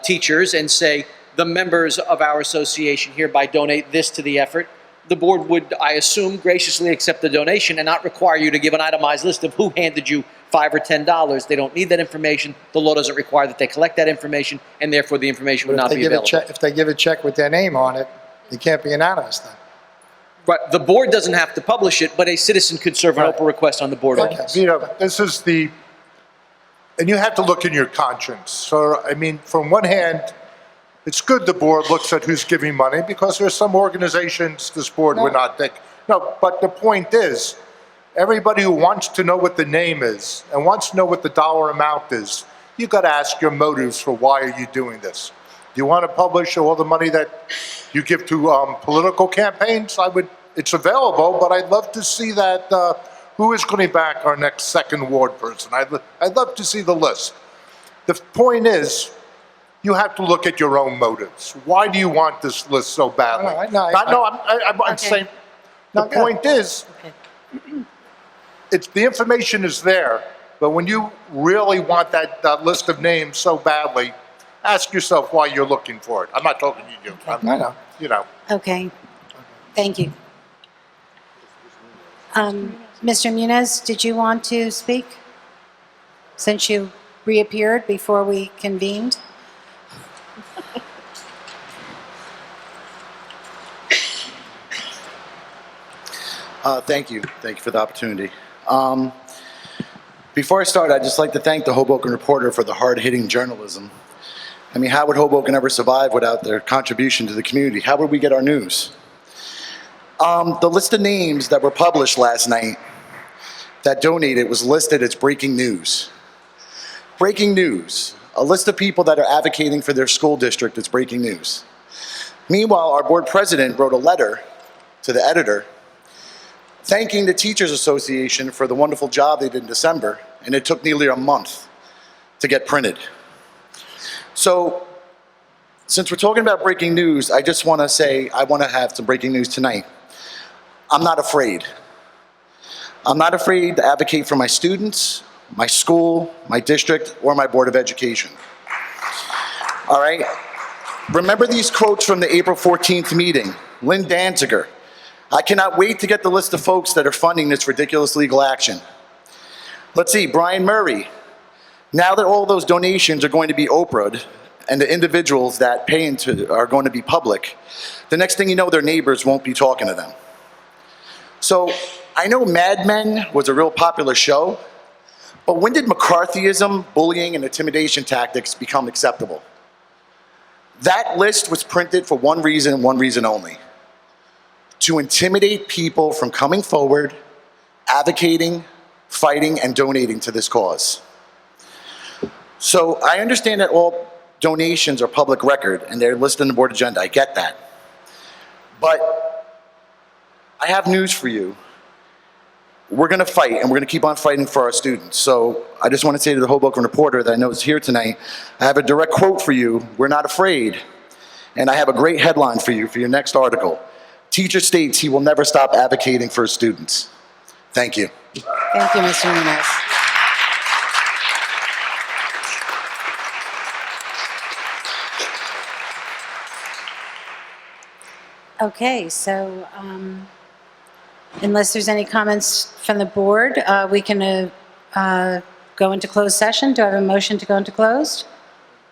teachers and say, the members of our association hereby donate this to the effort, the board would, I assume, graciously accept the donation and not require you to give an itemized list of who handed you $5 or $10. They don't need that information. The law doesn't require that they collect that information, and therefore the information would not be available. If they give a check with their name on it, it can't be anonymous then. But the board doesn't have to publish it, but a citizen could serve an Oprah request on the board office. You know, this is the, and you have to look in your conscience. So, I mean, from one hand, it's good the board looks at who's giving money because there's some organizations this board would not think. No, but the point is, everybody who wants to know what the name is and wants to know what the dollar amount is, you got to ask your motives for why are you doing this. Do you want to publish all the money that you give to political campaigns? It's available, but I'd love to see that, who is going to back our next second ward person? I'd love to see the list. The point is, you have to look at your own motives. Why do you want this list so badly? I'm saying, the point is, the information is there, but when you really want that list of names so badly, ask yourself why you're looking for it. I'm not talking to you. I know. You know. Okay. Thank you. Mr. Muniz, did you want to speak? Since you reappeared before we convened? Thank you. Thank you for the opportunity. Before I start, I'd just like to thank the Hoboken Reporter for the hard-hitting journalism. I mean, how would Hoboken ever survive without their contribution to the community? How would we get our news? The list of names that were published last night that donated was listed as breaking news. Breaking news. A list of people that are advocating for their school district is breaking news. Meanwhile, our board president wrote a letter to the editor thanking the Teachers Association for the wonderful job they did in December, and it took nearly a month to get printed. So, since we're talking about breaking news, I just want to say I want to have some breaking news tonight. I'm not afraid. I'm not afraid to advocate for my students, my school, my district, or my Board of Education. All right? Remember these quotes from the April 14th meeting. Lynn Danziger, I cannot wait to get the list of folks that are funding this ridiculous legal action. Let's see, Brian Murray, now that all those donations are going to be Oprah'd and the individuals that pay into are going to be public, the next thing you know, their neighbors won't be talking to them. So I know Mad Men was a real popular show, but when did McCarthyism, bullying, and intimidation tactics become acceptable? That list was printed for one reason and one reason only: to intimidate people from coming forward, advocating, fighting, and donating to this cause. So I understand that all donations are public record and they're listed on the board agenda. I get that. But I have news for you. We're going to fight, and we're going to keep on fighting for our students. So I just want to say to the Hoboken Reporter that I know is here tonight, I have a direct quote for you: we're not afraid. And I have a great headline for you for your next article. Teacher states he will never stop advocating for his students. Thank you. Thank you, Mr. Nunes. Okay, so unless there's any comments from the board, we can go into closed session. Do I have a motion to go into closed?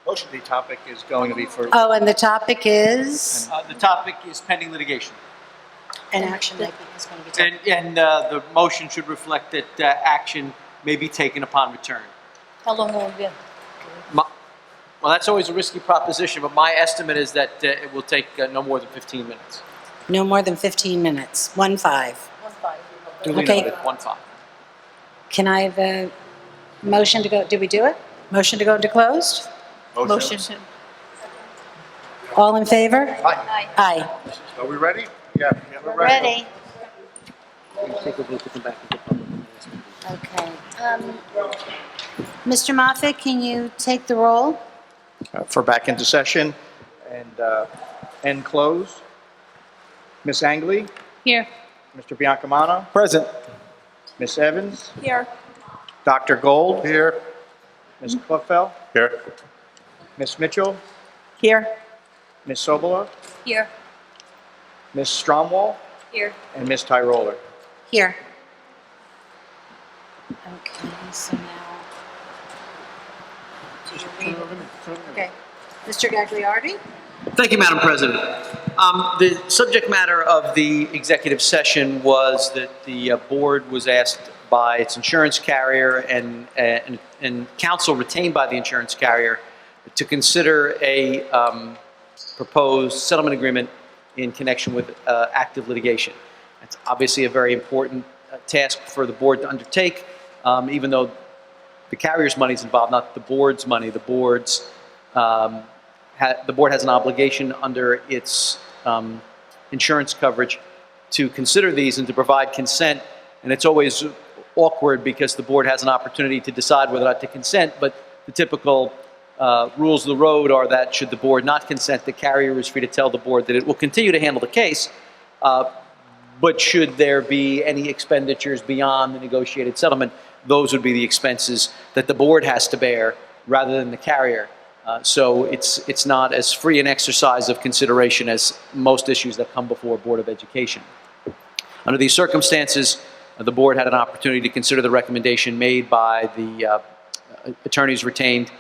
Motion, the topic is going to be for... Oh, and the topic is? The topic is pending litigation. An action that is going to be taken. And the motion should reflect that action may be taken upon return. How long will it be? Well, that's always a risky proposition, but my estimate is that it will take no more than 15 minutes. No more than 15 minutes. 1-5. Duly Okay. noted, 1-5. Can I have a motion to go, did we do it? Motion to go into closed? Motion. All in favor? Aye. Aye. Are we ready? Yeah, we're Ready. Take a vote to come back into public. Okay. Mr. Moffett, can you take the roll? For back into session and end close. Ms. Angley? Here. Mr. Biancamano? Present. Ms. Evans? Here. Dr. Gold? Here. Ms. Cluffell? Here. Ms. Mitchell? Here. Ms. Sobola? Here. Ms. Stromwall? Here. And Ms. Tyroller? Here. Okay, so now. Okay. Mr. Gagliardi? Thank you, Madam President. The subject matter of the executive session was that the board was asked by its insurance carrier and counsel retained by the insurance carrier to consider a proposed settlement agreement in connection with active litigation. It's obviously a very important task for the board to undertake, even though the carrier's money is involved, not the board's money. The board has an obligation under its insurance coverage to consider these and to provide consent. And it's always awkward because the board has an opportunity to decide whether or not to consent, but the typical rules of the road are that should the board not consent, the carrier is free to tell the board that it will continue to handle the case, but should there be any expenditures beyond the negotiated settlement, those would be the expenses that the board has to bear rather than the carrier. So it's not as free an exercise of consideration as most issues that come before Board of Education. Under these circumstances, the board had an opportunity to consider the recommendation made by the attorneys retained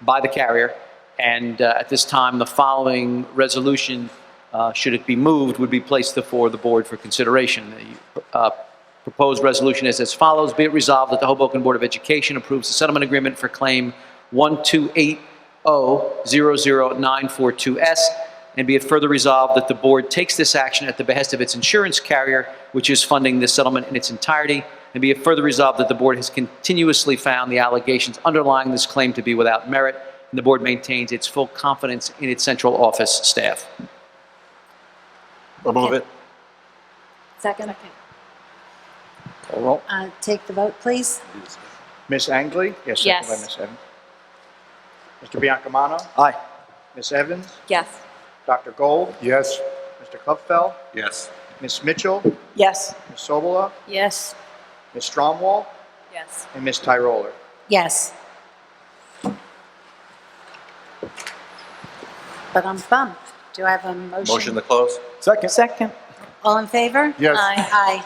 by the carrier, and at this time the following resolution, should it be moved, would be placed before the board for consideration. The proposed resolution is as follows: be it resolved that the Hoboken Board of Education approves the settlement agreement for claim 128000942S, and be it further resolved that the board takes this action at the behest of its insurance carrier, which is funding this settlement in its entirety, and be it further resolved that the board has continuously found the allegations underlying this claim to be without merit, and the board maintains its full confidence in its central office staff. I'll move it. Second. Call roll. Take the vote, please. Ms. Angley? Yes. Yes. Second by Ms. Evans. Mr. Biancamano? Aye. Ms. Evans? Yes. Dr. Gold? Yes. Mr. Cluffell? Yes. Ms. Mitchell, Yes. Ms. Sobola, Yes. Ms. Stromwall, Yes. and Ms. Tyroller. Yes. But I'm bummed. Do I have a motion? Motion to close? Second. Second. All in favor? Yes. Aye.